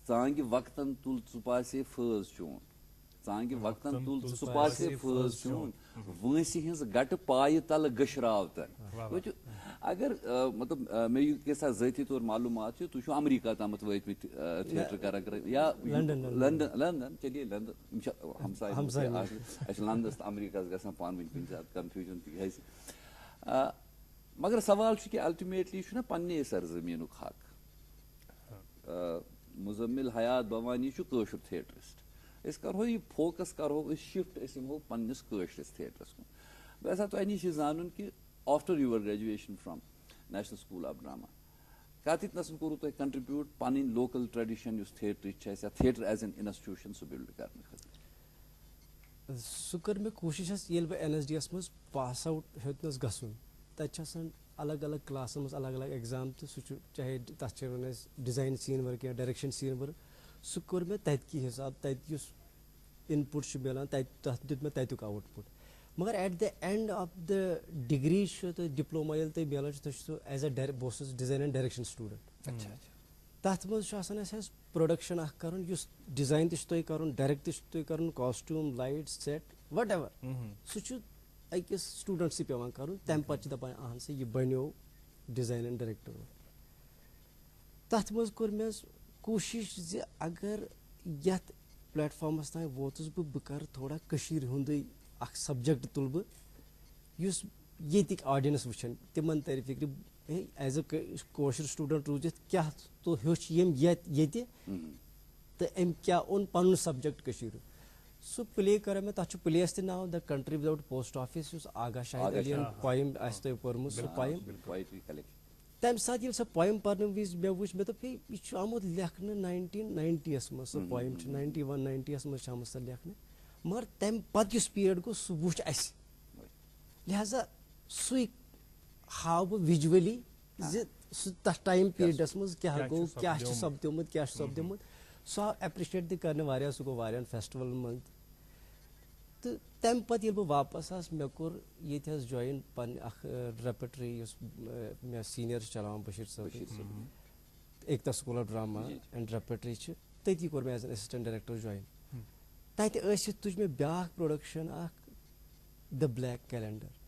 ژانٛگہِ وقتن تُل ژٕ پاسے فٲض چون ژانٛگہِ وقتن تُل ژٕ پاسے فٲض چون وٲنٛسہِ ہِنٛز گٹہٕ پایہِ تلہٕ گٔشراو تن. اگر مطلب مےٚ یُس ذٲتی طور معلوٗمات چھِ تُہۍ چھِو امریکہ تامَتھ وٲتمٕتۍ تھیٹر کران یا لندن چلیے لندن یِم چھِ ہمساے اَسہِ چھِ لندنس تہٕ امریکہس گژھان پانہٕ ؤنۍ کُنہِ ساتہٕ کنفیوٗجن تِکیٛازِ مگر سوال چھُ کہِ الٹِمیٹلی چھُنہ پننہِ سرزمیٖنُک حق. مُزمِل حیات بھوانی چھُ کٲشُر تھیٹرِسٹ. أسۍ کرہو یہِ فوکس کرہو أسۍ شِفٹ أسۍ یِمو پننِس کٲشرِس تھیٹرس کُن. بہٕ یژھا تۄہہِ نِش یہِ زانُن کہِ after your graduation from National School of Drama کَتٮ۪تھ کوٚروٕ تۄہہِ کنٹربیوٗٹ پنٕنۍ لوکل ٹریڈِشن یُس تھیٹرٕچ چھِ اَسہِ یا تھیٹر ایز این انسٹِٹیوٗشن سُہ بِلڈ کرنہٕ خٲطرٕ. سُہ کٔر مےٚ کوٗشِش حظ ییٚلہِ بہٕ NSD یس منٛز پاس آوُٹ ہیوٚتنَس گژھُن تَتہِ چھِ آسان الگ الگ کلاسن منٛز الگ الگ ایگزام تہٕ سُہ چھُ چاہے تَتھ چھِ وَنان أسۍ ڈِزاین سیٖن ؤرٕک یا ڈایریکشن سیٖن ؤرٕک سُہ کوٚر مےٚ تَتہِ کہِ حِساب تَتہِ یُس اِن پُٹ چھُ مِلان تَتھ دیُت مےٚ تَتیُک آوُٹ پُٹ. مگر at the end of the degree چھُ تۄہہِ ڈِپلوما ییٚلہِ تۄہہِ مِلان چھُ تۄہہِ چھُ سُہ ایز اے بہٕ اوسُس ڈِزاین اینڈ ڈایریکشن سٹوٗڈنٛٹ. تَتھ منٛز چھُ آسان اَسہِ حظ پرٛوڈَکشن اکھ کَرُن یُس ڈِزاین تہِ چھُ تۄہہِ کَرُن ڈایریکٹ تہِ چھُ تۄہہِ کَرُن costume light set what ever سُہ چھُ أکِس سٹوٗڈنٛٹسٕے پیٚوان کَرُن. تَمہِ پَتہٕ چھِ دَپان اہن سا یہِ بَنیو ڈِزاین اینڈ ڈایریکٹر. تَتھ منٛز کوٚر مےٚ حظ کوٗشِش زِ اگر یَتھ پلیٹ فارمَس تام ووتُس بہٕ کَرٕ تھوڑا کٔشیٖرِ ہُنٛدُے اکھ سبجکٹ تُلہٕ بہٕ یُس ییٚتِکۍ آڈینس وٕچھن تِمن ترِ فِکرِ ہے ایز اے کٲشُر سٹوٗڈنٛٹ روٗزِتھ کیٛاہ ہیوٚچھ ییٚمۍ ییٚتہِ تہٕ أمۍ کیٛاہ اوٚن پَنُن سبجکٹ کٔشیٖرِ ہُنٛد. سُہ پلے کَریو مےٚ تَتھ چھُ پلیس تہِ ناو the country without post office یُس آغا شاہد علیَن پویم آسہِ تۄہہِ پٔرمٕژ سُہ پویم. تَمہِ ساتہٕ ییٚلہِ سۄ پویم پَرنہٕ وِزِ مےٚ وٕچھ مےٚ دوٚپ ہے یہِ چھُ آمُت لیکھنہٕ 1990 یَس منٛز سۄ پویم چھِ 91-90 یَس منٛز چھِ آمٕژ سۄ لیکھنہٕ مگر تَمہِ پَتہٕ یُس پیٖرڈ گوٚو سُہ وٕچھ اَسہِ لہٰذا سُے ہاو بہٕ وِجؤلی زِ سُہ تَتھ ٹایم پیٖرڈَس منٛز کیٛاہ گوٚو کیٛاہ چھُ سپدیومُت سُہ آو ایپرِشیٹ تہِ کرنہٕ واریاہ سُہ گوٚو واریاہن فیسٹِولن منٛز تہٕ تَمہِ پَتہٕ ییٚلہِ بہٕ واپَس آس مےٚ کوٚر ییٚتہِ حظ جویِن پنٕنہِ اکھ ریپٹری یُس مےٚ سیٖنیر چھُ چلاوان Bashir Sahab Ekta school of drama and repertory چھِ تٔتی کوٚر مےٚ as an assistant director join. تَتہِ ٲسِتھ تُج مےٚ بیٛاکھ پرٛوڈَکشَن اکھ د بلیک کیلنڈر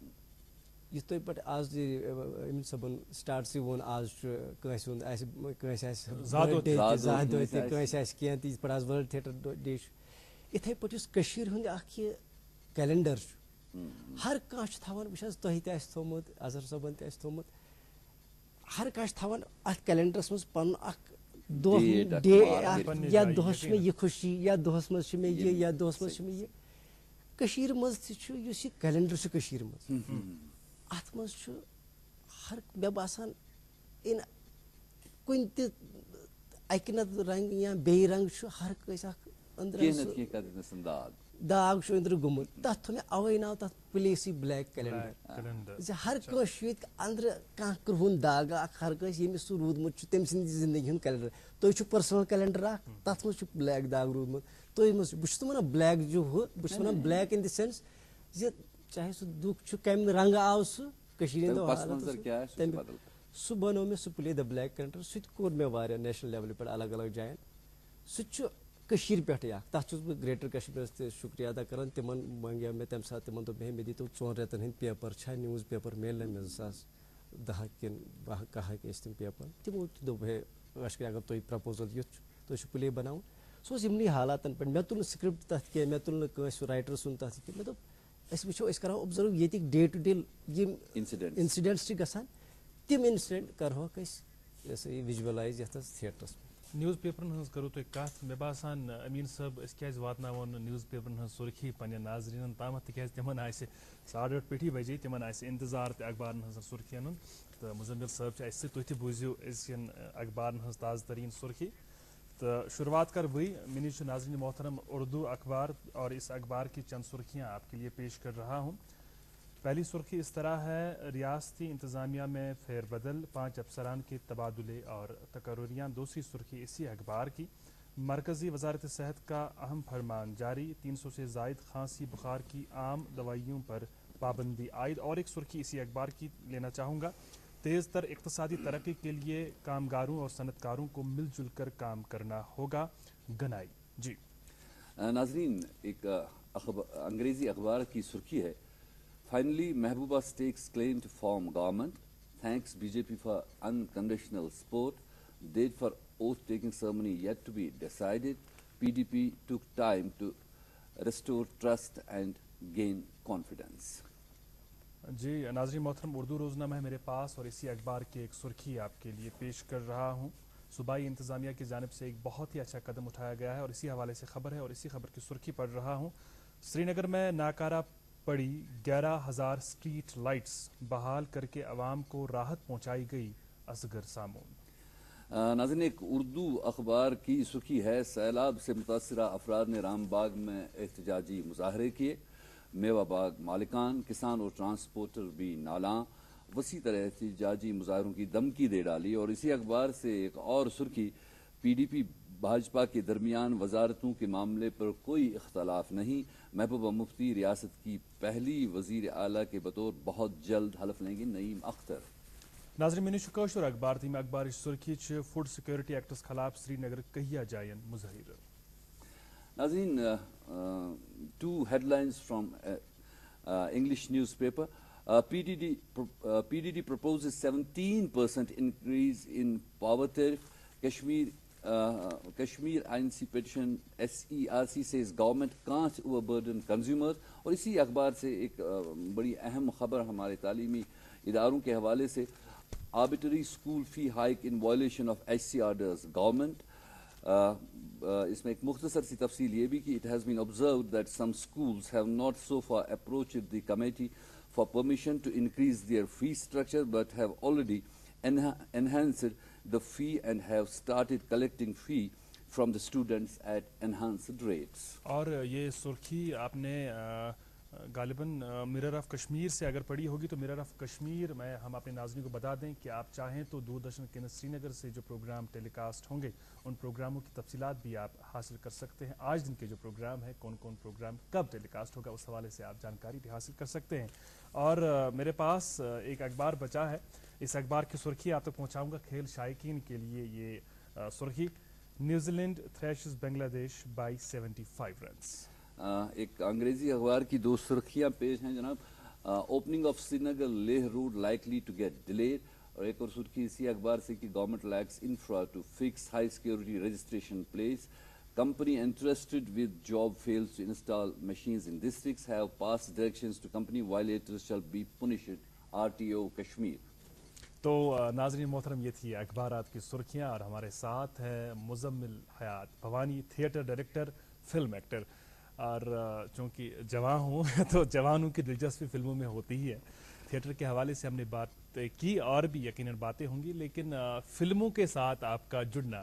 یِتھ پٲٹھۍ پٲٹھۍ آز أمیٖن صٲبن سٹاٹسٕے ووٚن آز چھُ کٲنٛسہِ ہُنٛد آسہِ کٲنٛسہِ آسہِ زاہ دۄہ تہِ کٲنٛسہِ آسہِ کینٛہہ تہِ یِتھ پٲٹھۍ آز وٲرلڈ تھیٹر ڈے چھُ یِتھٕے پٲٹھۍ یُس کٔشیٖر ہُنٛد اکھ یہِ کیلنڈر چھُ ہر کانٛہہ چھُ تھاوان وٕچھ حظ تۄہہِ تہِ آسہِ تھوٚومُت اظہر صٲبن تہِ آسہِ تھوٚومُت ہر کانٛہہ چھُ تھاوان اَتھ کیلنڈرس منٛز پَنُن اکھ دۄہ ڈے یتھ دۄہس چھِ مےٚ یہِ خوشی یتھ دۄہس منٛز چھِ مےٚ یہِ یتھ دۄہس منٛز چھِ مےٚ یہِ. کٔشیٖرِ منٛز تہِ چھُ یُس یہِ کیلنڈر چھُ کٔشیٖرِ منٛز اتھ منٛز چھُ ہر مےٚ باسان اِن کُنہِ تہِ اکہِ نتہٕ رنٛگہٕ یا بیٚیہِ رنٛگہٕ چھُ ہر کٲنٛسہِ اکھ أنٛدرٕ داغ اندر گومت تر تھو اوے ناو تر پلیسی بلیک کیلنڈر ہر اندر کھانا کرہن داغ ہر کنس یمس سہ رودمت تم سند زندگی ہند کیلنڈر تھی پرسنل کیلنڈر تر مز بلیک داغ رودمت تھی بہت ونان بلیک جو بہت ونان بلیک ان دی سینس چاہے سہ دکھ کم رنگ آو سہ سہ بنو مے سہ پلے دا بلیک کیلنڈر سہ کور مے واریاہ نیشنل لیول پہ الگ الگ جائن سہ پہ تک چھس بہ گریٹر کشمیرس تہ شکریہ ادا کران تمن منگیا مے تمہ سات تمن دوپ مے دیتو 4 رٮ۪تن ہند پیپر چھا نِوٕز پیپر میلن مے 2010 کن 12 ٲسۍ تِم پیپر تمو تہ دوپ ہے اشکر اگر تُہۍ پرپوزل یُتھ تُہۍ چھُ پلے بناوُن سُہ اوس یمنٕے حالاتن پٮ۪ٹھ مےٚ تُل نہٕ سکرپٹ تتھ کینٛہہ مےٚ تُل نہٕ کٲنٛسہِ رایٹر سُنٛد تتھ کینٛہہ مےٚ دوٚپ أسۍ وٕچھو أسۍ کرو اوبزرو ییٚتِکۍ ڈے ٹُہ ڈے یِم انسیڈنٹس چھِ گژھان تِم انسیڈنٹ کرہوکھ أسۍ یہ سا یہ ویجولائز یتھ تھیٹرس نیوز پیپرن ہز کرو تھی کت مے باسان امین صاحب اس کیاز واتناون نیوز پیپرن ہز سرخی پنن ناظرین تام تکیاز تمن آسہ 8:30 پیٹھی بجے تمن آسہ انتظار تہ اخبارن ہز سرخین تو مزمل صاحب اس تھی تہ بوزیو ازکین اخبارن ہز تازہ ترین سرخی تو شروعات کر وہی منی ناظرین محترم اردو اخبار اور اس اخبار کی چند سرخیاں آپ کے لیے پیش کر رہا ہوں. پہلی سرخی اس طرح ہے ریاستی انتظامیہ میں پھیر بدل 5 افسران کے تبادلے اور تقرریاں. دوسری سرخی اسی اخبار کی مرکزی وزارت صحت کا اہم فرمان جاری 300 سے زائد کھانسی بخار کی عام دوائیوں پر پابندی عائد. اور ایک سرخی اسی اخبار کی لینا چاہوں گا تیز تر اقتصادی ترقی کے لیے کامگاروں اور صنعت کاروں کو مل جل کر کام کرنا ہوگا گنائی. جی ناظرین ایک انگریزی اخبار کی سرخی ہے Finally, Mehbooba stakes claim to form government. Thanks BJP for unconditional support. Date for oath-taking ceremony yet to be decided. PDP took time to restore trust and gain confidence. جی ناظرین محترم اردو روزنامہ ہے میرے پاس اور اسی اخبار کی ایک سرخی آپ کے لیے پیش کر رہا ہوں. صوبائی انتظامیہ کی جانب سے ایک بہت ہی اچھا قدم اٹھایا گیا ہے اور اسی حوالے سے خبر ہے اور اسی خبر کی سرخی پڑھ رہا ہوں. سری نگر میں ناکارہ پڑی 11,000 اسٹریٹ لائٹس بحال کر کے عوام کو راحت پہنچائی گئی. اصغر سامون. ناظرین ایک اردو اخبار کی سرخی ہے سیلاب سے متاثرہ افراد نے رام باغ میں احتجاجی مظاہرے کیے. میوہ باغ مالکان کسان اور ٹرانسپورٹر بھی نالاں وسیع طرح احتجاجی مظاہروں کی دھمکی دے ڈالی. اور اسی اخبار سے ایک اور سرخی PDP بھاجپا کے درمیان وزارتوں کے معاملے پر کوئی اختلاف نہیں. محبوبہ مفتی ریاست کی پہلی وزیر اعلیٰ کے بطور بہت جلد حلف لیں گے. نعیم اختر. ناظرین میں کشر اخبار تھی اخبار سرخی فوڈ سیکورٹی ایکٹس خلاف سری نگر کہیا جائن مظاہر. ناظرین two headlines from English newspaper. PDD proposes 17% increase in power tariff. Kashmir INC petition SERC says government can't overburden consumers. اور اسی اخبار سے ایک بڑی اہم خبر ہمارے تعلیمی اداروں کے حوالے سے arbitrary school fee hike in violation of HC orders government. اس میں ایک مختصر سی تفصیل یہ بھی کہ it has been observed that some schools have not so far approached the committee for permission to increase their fee structure but have already enhanced the fee and have started collecting fee from the students at enhanced rates. اور یہ سرخی آپ نے غالباً مرر آف کشمیر سے اگر پڑھی ہوگی تو مرر آف کشمیر میں ہم اپنے ناظرین کو بتا دیں کہ آپ چاہیں تو دوردرشن کے سری نگر سے جو پروگرام ٹیلی کاسٹ ہوں گے ان پروگراموں کی تفصیلات بھی آپ حاصل کر سکتے ہیں. آج دن کے جو پروگرام ہے کون کون پروگرام کب ٹیلی کاسٹ ہوگا اس حوالے سے آپ جانکاری بھی حاصل کر سکتے ہیں. اور میرے پاس ایک اخبار بچا ہے اس اخبار کی سرخی آپ تک پہنچاؤں گا کھیل شائقین کے لیے. یہ سرخی نیوزی لینڈ تھریشز بنگلہ دیش بائی 75 رنز. ایک انگریزی اخبار کی دو سرخیاں پیش ہیں جناب. Opening of Srinagar Leh road likely to get delayed. اور ایک اور سرخی اسی اخبار سے کہ government lacks infra to fix high security registration plates. Company interested with job fails to install machines in districts have passed directions to company violators shall be punished. RTO Kashmir. تو ناظرین محترم یہ تھی اخبارات کی سرخیاں اور ہمارے ساتھ ہے Muzammil Hayat Bhavani theatre director film actor. اور چونکہ جوان ہوں تو جوانوں کی دلچسپی فلموں میں ہوتی ہی ہے. تھیٹر کے حوالے سے ہم نے بات کی اور بھی یقیناً باتیں ہوں گی لیکن فلموں کے ساتھ آپ کا جڑنا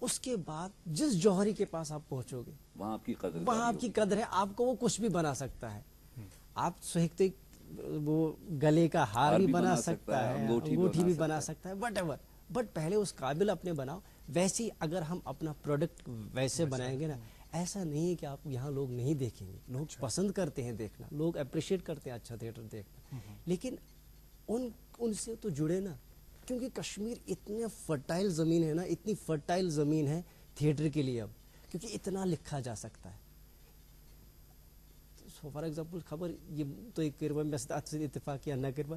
اس کے بعد جس جوہری کے پاس آپ پہنچو گے وہاں آپ کی قدر وہاں آپ کی قدر ہے. آپ کو وہ کچھ بھی بنا سکتا ہے. آپ سہیکتے وہ گلے کا ہار بھی بنا سکتا ہے, انگوٹھی بھی بنا سکتا ہے, وٹ ایور. بٹ پہلے اس قابل اپنے بناؤ. ویسے ہی اگر ہم اپنا پروڈکٹ ویسے بنائیں گے نا, ایسا نہیں ہے کہ آپ یہاں لوگ نہیں دیکھیں گے. لوگ پسند کرتے ہیں دیکھنا, لوگ اپریشیٹ کرتے ہیں اچھا تھیٹر دیکھنا, لیکن ان سے تو جڑے نا, کیونکہ کشمیر اتنے فرٹائل زمین ہے نا, اتنی فرٹائل زمین ہے تھیٹر کے لیے اب, کیونکہ اتنا لکھا جا سکتا ہے. فار ایگزامپل خبر یہ تو ایک کروا میں اتھ سے اتفاق کیا نہ کروا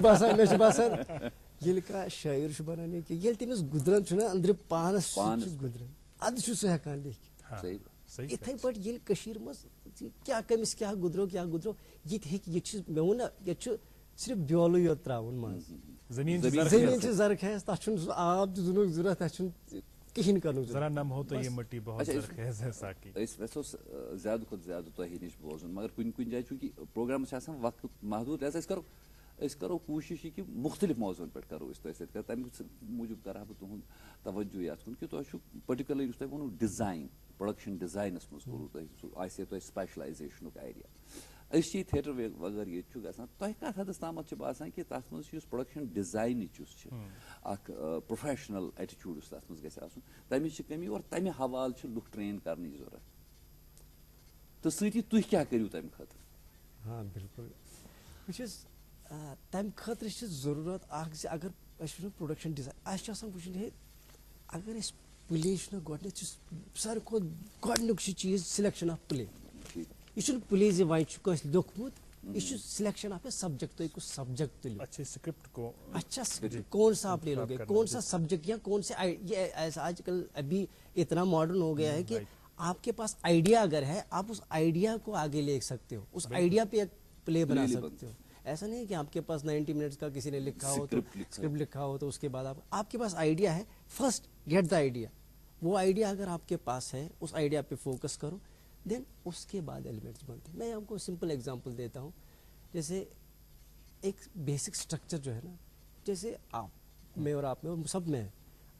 باسان یل کا شاعر بنانے کی یل تمس گدران چھنا اندر پانس گدران اد سہ ہکان لیکھت اتھے پٹ یل کشیر مز کیا کمس کیا گدرو یہ مے وون یہ صرف بیولو یوت تراون مز زمین زرخیز تک آب دن ضرورت تک کہین کرن ذرا نم ہو تو یہ مٹی بہت زرخیز ہے ساقی. اس ویسو زیادہ کھت زیادہ تہی نش بوزن, مگر کن جائے چونکہ پروگرامس آسان وقت محدود, اس کرو کوشش کہ مختلف موضوعن پہ کرو اس تہ سر تمہ موجود کرا بہ تہد توجہ یت کن کہ تہ پرٹیکولر اس تہ ونو ڈیزائن پروڈکشن ڈیزائنس مز کرو تہ آسہ تہ سپیشلائزیشنک ایریا. اس تھیٹر وغیرہ یہ گھان تہ کت حدس تام باسان کہ تر مز پروڈکشن ڈیزائن اخ پروفیشنل ایٹیچیوڈ تر مز گھس آسن تمچ کمی اور تمہ حوالہ لک ٹرین کرنے ضرورت تو ستی تھی کیا کرو تمہ خاطر. ہاں بالکل بس تمہ خاطر ضرورت اخ اگر پروڈکشن ڈیزائن وچن ہے اگر پلے گۄڈنیتھ ساروی کھۄتہٕ گۄڈنیُک چیٖز سِلیکشن آف پلے. یہ چھُنہٕ پلے زِ وۄنۍ چھُ کٲنٛسہِ لیوٚکھمُت, یہ چھُ سلیکشن آف اے سبجیکٹ. تُہۍ کُس سبجیکٹ تُلِو, اچھے سکرپٹ کو اچھا کون سا آپ لے لو گے, کون سا سبجیکٹ یا کون سے ایسا آج کل ابھی اتنا ماڈرن ہو گیا ہے کہ آپ کے پاس آئیڈیا اگر ہے آپ اس آئیڈیا کو آگے لے سکتے ہو, اس آئیڈیا پہ ایک پلے بنا سکتے ہو. ایسا نہیں ہے کہ آپ کے پاس 90 منٹس کا کسی نے لکھا ہو تو اسکرپٹ لکھا ہو تو اس کے بعد آپ کے پاس آئیڈیا ہے, فرسٹ گیٹ دا آئیڈیا. وہ آئیڈیا اگر آپ کے پاس ہے اس آئیڈیا پہ فوکس کرو, دین اس کے بعد ایلیمنٹس بنتے ہیں. میں آپ کو سمپل ایگزامپل دیتا ہوں, جیسے ایک بیسک اسٹرکچر جو ہے نا, جیسے آپ میں اور آپ میں اور سب میں ہے,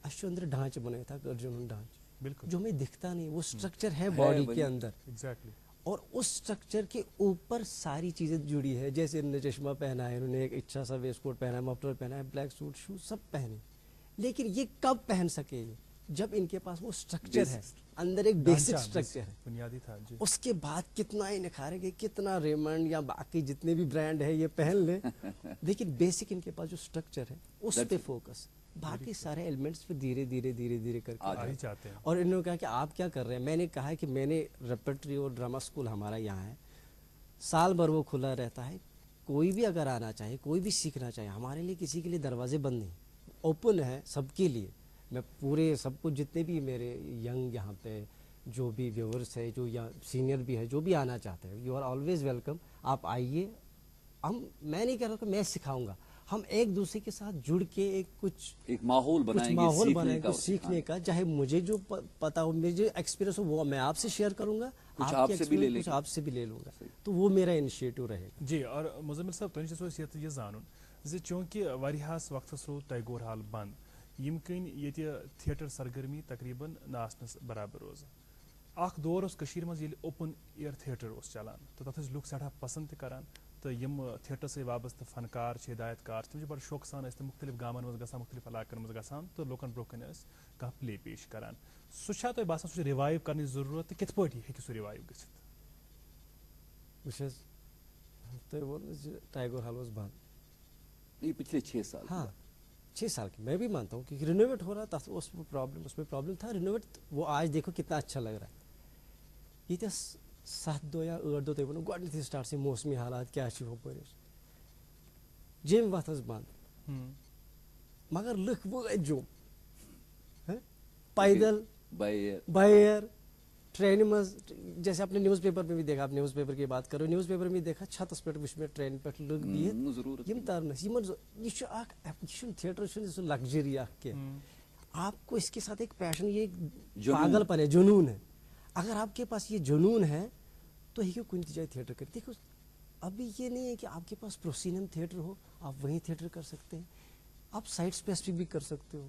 اچھا اندر ڈھانچہ بنایا تھا ارجن ڈھانچہ بالکل جو ہمیں دکھتا نہیں, وہ اسٹرکچر ہے باڈی کے اندر ایگزیکٹلی, اور اس اسٹرکچر کے اوپر ساری چیزیں جڑی ہے. جیسے انہوں نے چشمہ پہنا ہے, انہوں نے ایک اچھا سا ویسٹ کوٹ پہنا ہے, مفلر پہنا ہے, بلیک سوٹ شوز سب پہنے, لیکن یہ کب پہن سکے یہ جب ان کے پاس وہ اسٹرکچر ہے, اندر ایک بیسک اسٹرکچر ہے, بنیادی تھا. اس کے بعد کتنا ہی نکھارے گے, کتنا ریمنڈ یا باقی جتنے بھی برانڈ ہے یہ پہن لیں, لیکن بیسک ان کے پاس جو اسٹرکچر ہے اس پہ فوکس, باقی سارے ایلیمنٹس پہ دھیرے دھیرے دھیرے دھیرے کر کے چاہتے ہیں. اور انہوں نے کہا کہ آپ کیا کر رہے ہیں. میں نے کہا کہ میں نے ریپرٹری اور ڈرامہ اسکول ہمارا یہاں ہے, سال بھر وہ کھلا رہتا ہے, کوئی بھی اگر آنا چاہے, کوئی بھی سیکھنا چاہے, ہمارے لیے کسی کے لیے دروازے بند نہیں, اوپن ہے سب کے لیے. میں پورے سب کچھ جتنے بھی میرے ینگ یہاں پہ جو بھی ویورس ہے, جو یا سینئر بھی ہے, جو بھی آنا چاہتے ہیں, یو آر آلویز ویلکم. آپ آئیے, میں نہیں کہہ رہا کہ میں سکھاؤں گا, ہم ایک دوسرے کے ساتھ جڑ کے ایک ماحول بنائیں گے سیکھنے کا. چاہے مجھے جو پتا ہو, مجھے ایکسپیرینس ہو, وہ میں آپ سے شیئر کروں گا, کچھ آپ سے بھی لے لوں گا, تو وہ میرا انیشیٹو رہے گا. جی, اور مزمل صاحب تھی یہ زانن چونکہ واریاہس وقتس رو ٹیگور ہال بند, یم کن یہ تھیٹر سرگرمی تقریباً ناسنس برابر روز. اخ دور اس کشیر مز یل اوپن ایئر تھیٹر اس چلان, تو تتھ لوگ سٹھا پسند کران, تو یم تھیٹر سے وابستہ فنکار ہدایت کار تم بڑے شوق سان مختلف گامن مز گژھان, مختلف علاقن مز گژھان, تو لوکن برونٛہہ کن کانٛہہ پلے پیش کران. سہ تہ باسان سہ ریوائو کرنے ضرورت, کت پہ ہیٚکہِ سہ ریوائو گژھِتھ؟ تۄہہِ ووٚنوٕ ٹائیگر ہال واز بند یہ پچھلے 6 سال. ہاں 6 سال کی, میں بھی مانتا ہوں کہ رینوویٹ ہو رہا تھا, اس میں پرابلم تھا رینوویٹ. وہ آج دیکھو کتنا اچھا لگ رہا ہے. یہ 7 دۄہ یا 8 دۄہ تۄہہِ ووٚنوٕ گۄڈنیتھٕے سٹارٹ سے موسمی حالات کیٛاہ چھِ ہُپٲرۍ جیٚمۍ وَتھ ٲس بنٛد, مگر لُکھ وٲتۍ جوٚم پیدل بائی ایئر ٹرینہِ منٛز. جیسے آپ نے نیوز پیپر میں بھی دیکھا, آپ نیوز پیپر کی بات کرو, نیوز پیپر میں دیکھا چھتس پہ وچ میں ٹرین پہ لُکھ بِہِتھ یم ترنس یہ چھُنہٕ تھیٹر چھُنہٕ سُہ لگژری اکھ کینٛہہ, آپ کو اس کے ساتھ ایک پیشن, یہ پاگل پن ہے, جنون ہے. اگر آپ کے پاس یہ جنون ہے تو ہیٚکِو کُنہِ تہِ جایہِ تھیٹر کٔرِتھ. دیکھو ابھی یہ نہیں ہے کہ آپ کے پاس پروسینیم تھیٹر ہو, آپ وہیں تھیٹر کر سکتے ہیں, آپ سائٹ اسپیسفک بھی کر سکتے ہو.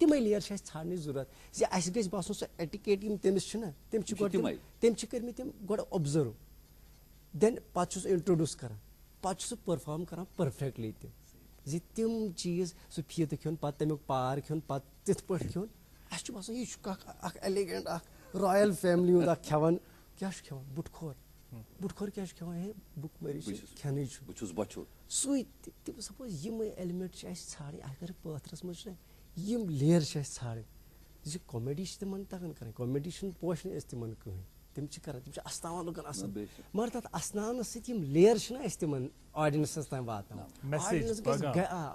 تمے لیر چھِ اَسہِ ژھانڈنٕچ ضروٗرت زِ اَسہِ گژھِ باسُن سُہ ایٹِکیٹ یِم تٔمِس چھِنہ تِم چھِ گۄڈٕ تٔمۍ چھِ کٔرمٕتۍ تِم گۄڈٕ اوٚبزٔرٕو دٮ۪ن پَتہٕ چھُ سُہ اِنٹرٛڈیوٗس کَران پَتہٕ چھُ سُہ پٔرفارم کَران پٔرفیکٹلی تِم زِ تِم چیٖز سُہ فیٖتہٕ کھیوٚن پَتہٕ تَمیُک پار کھیوٚن پَتہٕ تِتھ پٲٹھۍ کھیوٚن اَسہِ چھُ باسان یہِ چھُ اکھ ایلیگنٹ اکھ رایل فیملی ہُنٛد اکھ کھٮ۪وان کیٛاہ چھُ کھٮ۪وان بُٹہٕ کھور کیٛاہ چھُ کھٮ۪وان ہے بُک مٔری چھُ کھٮ۪نٕے چھُ سُے تِم سپوز یِمے ایلمنٹ چھِ اَسہِ ژھانڈٕنۍ اگر پٲتھرَس منٛز چھُنہ یِم لیر چھِ اَسہِ ژھانڈٕنۍ زِ کومیڈی چھِ تِمن تَگان کَرٕنۍ کومیڈی چھِنہٕ پوشنہِ أسۍ تِمن کٕہٕنۍ تِم چھِ کران تِم چھِ اَسناوان لُکن اَصٕل مگر تَتھ اَسناونہٕ سۭتۍ یِم لیر چھِنہ أسۍ تِمن آڈینسَس تام واتناوان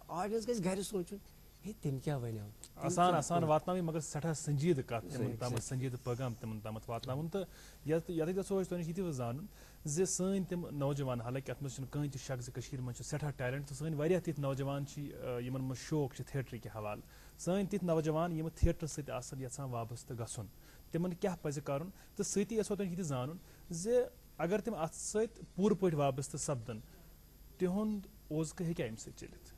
آڈینس گژھِ گرِ سونٛچُن ہے تٔمۍ کیٛاہ وَنیو آسان واتناوٕنۍ مگر سٮ۪ٹھاہ سنجیٖدٕ کَتھ تِمن تامَتھ سنجیٖدٕ پیغام تِمن تامَتھ واتناوُن تہٕ یَتھ یَژھو أسۍ تۄہہِ نِش یہِ تہِ زانُن زِ سٲنۍ تِم نوجوان حالانکہِ اَتھ منٛز چھُنہٕ کٕہٕنۍ تہِ شک زِ کٔشیٖر منٛز چھُ سٮ۪ٹھاہ ٹیلنٹ تہٕ سٲنۍ واریاہ تِتھۍ نوجوان چھِ یِمن منٛز شوق چھِ تھیٹرٕکہِ حوالہٕ سٲنۍ تِتھۍ نوجوان یِم تھیٹرٕ سۭتۍ آسن یژھان وابستہٕ گژھُن تِمن کیٛاہ پَزِ کَرُن تہٕ سۭتی یژھو تۄہہِ یہِ تہِ زانُن زِ اگر تِم اَتھ سۭتۍ پوٗرٕ پٲٹھۍ وابستہٕ سپدن تِہُنٛد اوزکہٕ ہیٚکیٛاہ اَمہِ سۭتۍ چٔلِتھ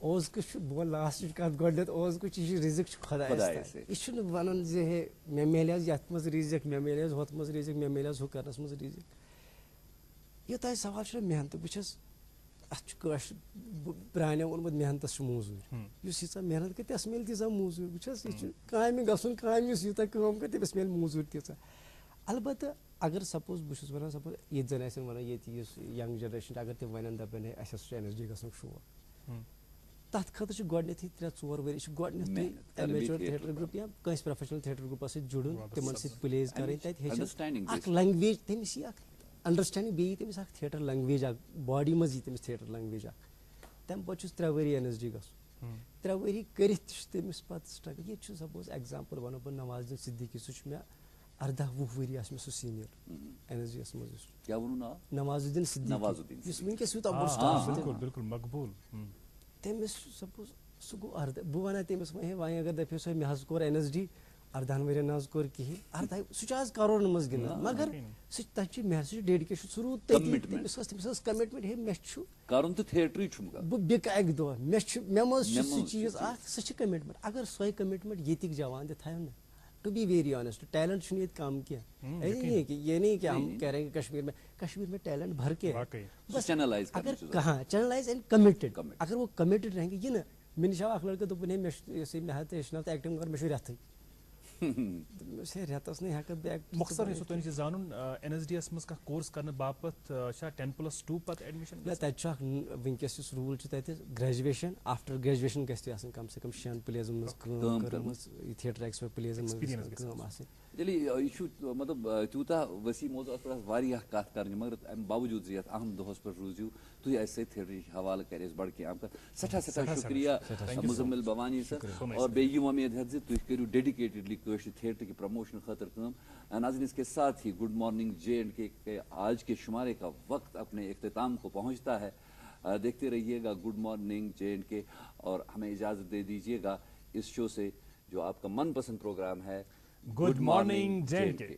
اوزکہٕ چھُ بہٕ وَنہٕ لاسٹٕچ کَتھ گۄڈٕنٮ۪تھ اوزکہٕ چھُ یہِ رِزِق چھُ خۄدایَس یہِ چھُنہٕ وَنان زِ ہے مےٚ میلہِ حظ یَتھ منٛز رِزِق مےٚ میلہِ حظ ہُتھ منٛز رِزِق مےٚ میلہِ حظ ہُہ کَرنَس منٛز رِزِق یہِ تۄہہِ سوال چھُنہ محنتہٕ بہٕ چھَس اَتھ چھُ کٲشِر پرٛانیو ووٚنمُت محنتَس چھُ موٗزوٗرۍ یُس ییٖژاہ محنت کَرِ تَس میلہِ تیٖژاہ موٗزوٗرۍ بہٕ چھَس یہِ چھُ کامہِ گژھُن کامہِ یُس یوٗتاہ کٲم کَرِ تٔمِس میلہِ موٗزوٗرۍ تیٖژاہ البتہ اگر سپوز بہٕ چھُس وَنان سپوز ییٚتہِ زَن آسن وَنان ییٚتہِ یُس ینٛگ جنریشن اگر تِم وَنن دَپن ہے اَسہِ ہسا چھُ این ایس ڈی گژھنُک شوق تَتھ خٲطرٕ چھُ گۄڈٕنیتھٕے 3-4 ؤری چھِ گۄڈٕنیتھٕے ایمیچور تھیٹر گرُپ یا کٲنٛسہِ پروفیشنل تھیٹر گرُپس سۭتۍ جُڑُن تِمن سۭتۍ پٕلیز کَرٕنۍ تَتہِ ہیٚچھِنۍ اکھ لینگویج تٔمِس یی اکھ انڈرسٹینڈنگ بیٚیہِ یی تٔمِس اکھ تھیٹر لینگویج اکھ باڈی منٛز یی تٔمِس تھیٹر لینگویج اکھ تَمہِ پَتہٕ چھُس 3 ؤری این ایس ڈی گژھُن 3 ؤری کٔرِتھ تہِ چھُ تٔمِس پَتہٕ سٹرگل ییٚتہِ چھُ سپوز ایگزامپٕل وَنو بہٕ نواز الدیٖن صدیٖقی سُہ چھُ مےٚ 18-20 ؤری آسہِ مےٚ سُہ سیٖنیر این ایس ڈی یَس منٛز یُس نواز الدیٖن صدیٖقی یُس وٕنکیٚس یوٗتاہ بوٚڑ سٹار چھُ تٔمِس سپوز سُہ گوٚو 18 بہٕ وَنہٕ تٔمِس وۄنۍ ہے وۄنۍ اگر دَپیو سا مےٚ حظ کوٚر این ایس ڈی 18 ؤرین نہ حظ کوٚر کِہینۍ 18 سُہ چھُ آز کَرورَن منٛز گِنٛدان مگر سُہ تَتہِ چھُ مےٚ سُہ چھُ ڈیڈِکیشن سُہ روٗد تٔتی تٔمِس ٲس کمِٹمنٹ ہے مےٚ چھُ کَرُن تہٕ تھیٹرٕے چھُم بہٕ بِکہٕ اَکہِ دۄہ مےٚ منٛز چھُ سُہ چیٖز اکھ سۄ چھِ کمِٹمنٹ اگر سۄے کمِٹمنٹ ییٚتِکۍ جوان تہِ تھاون نا to be very honest talent چھُنہٕ ییٚتہِ کم کینٛہہ یہ نہیں کہ ہم کہہ رہے ہیں کہ کشمیر میں ٹیلنٹ بھر کے بس اگر کہاں چینلائز اینڈ کمٹڈ اگر وہ کمٹڈ رہیں گے یہ نا مےٚ نِش آو اکھ لڑکہٕ دوٚپُن ہے مےٚ ہٮ۪تہٕ ہیٚچھناو تہٕ ایکٹنگ مگر مےٚ چھُ رٮ۪تھٕے رٮ۪تس نہٕ ہٮ۪کہٕ بہٕ مۄخصر یژھو تۄہہِ نِش زانُن این ایس ڈی یس منٛز کانٛہہ کورس کرنہٕ باپتھ چھا 10+2 پتہٕ ایڈمِشن نہ تَتہِ چھُ اکھ وٕنکیٚس یُس روٗل چھُ تَتہِ گریجویشن آفٹر گریجویشن گژھِ تُہۍ آسٕنۍ کم سے کم 6 پٕلیزن منٛز کٲم کٔرمٕژ تھیٹر ایکسپٲٹ پٕلیزن منٛز کٲم آسٕنۍ چلے یہ چھُ مطلب تیوٗتاہ ؤسیع موضوع اتھ پٮ۪ٹھ واریاہ کتھ کرنہِ مگر امہِ باوجوٗد زِ یتھ اہم دۄہس پٮ۪ٹھ روٗزِو تُہۍ اسہِ سۭتۍ تھیٹرٕچ حوالہٕ کرِ اسہِ بڑٕ کینٛہہ کتھ سٮ۪ٹھاہ شُکریہ مُزمل بھوانی سر اور بیٚیہِ یہِ وۄمید ہٮ۪تھ زِ تُہۍ کٔرِو ڈیڈِکیٹڈلی کٲشرِ تھیٹرٕکہِ پرموشن خٲطرٕ کٲم ناظرین اس کے ساتھ ہی گڈ مارننگ JNK کے آج کے شمارے کا وقت اپنے اختتام کو پہنچتا ہے دیکھتے رہیے گا گڈ مارننگ JNK اور ہمیں اجازت دے دیجیے گا اس شو سے جو آپ کا من پسند پروگرام ہے گڈ مارننگ JNK.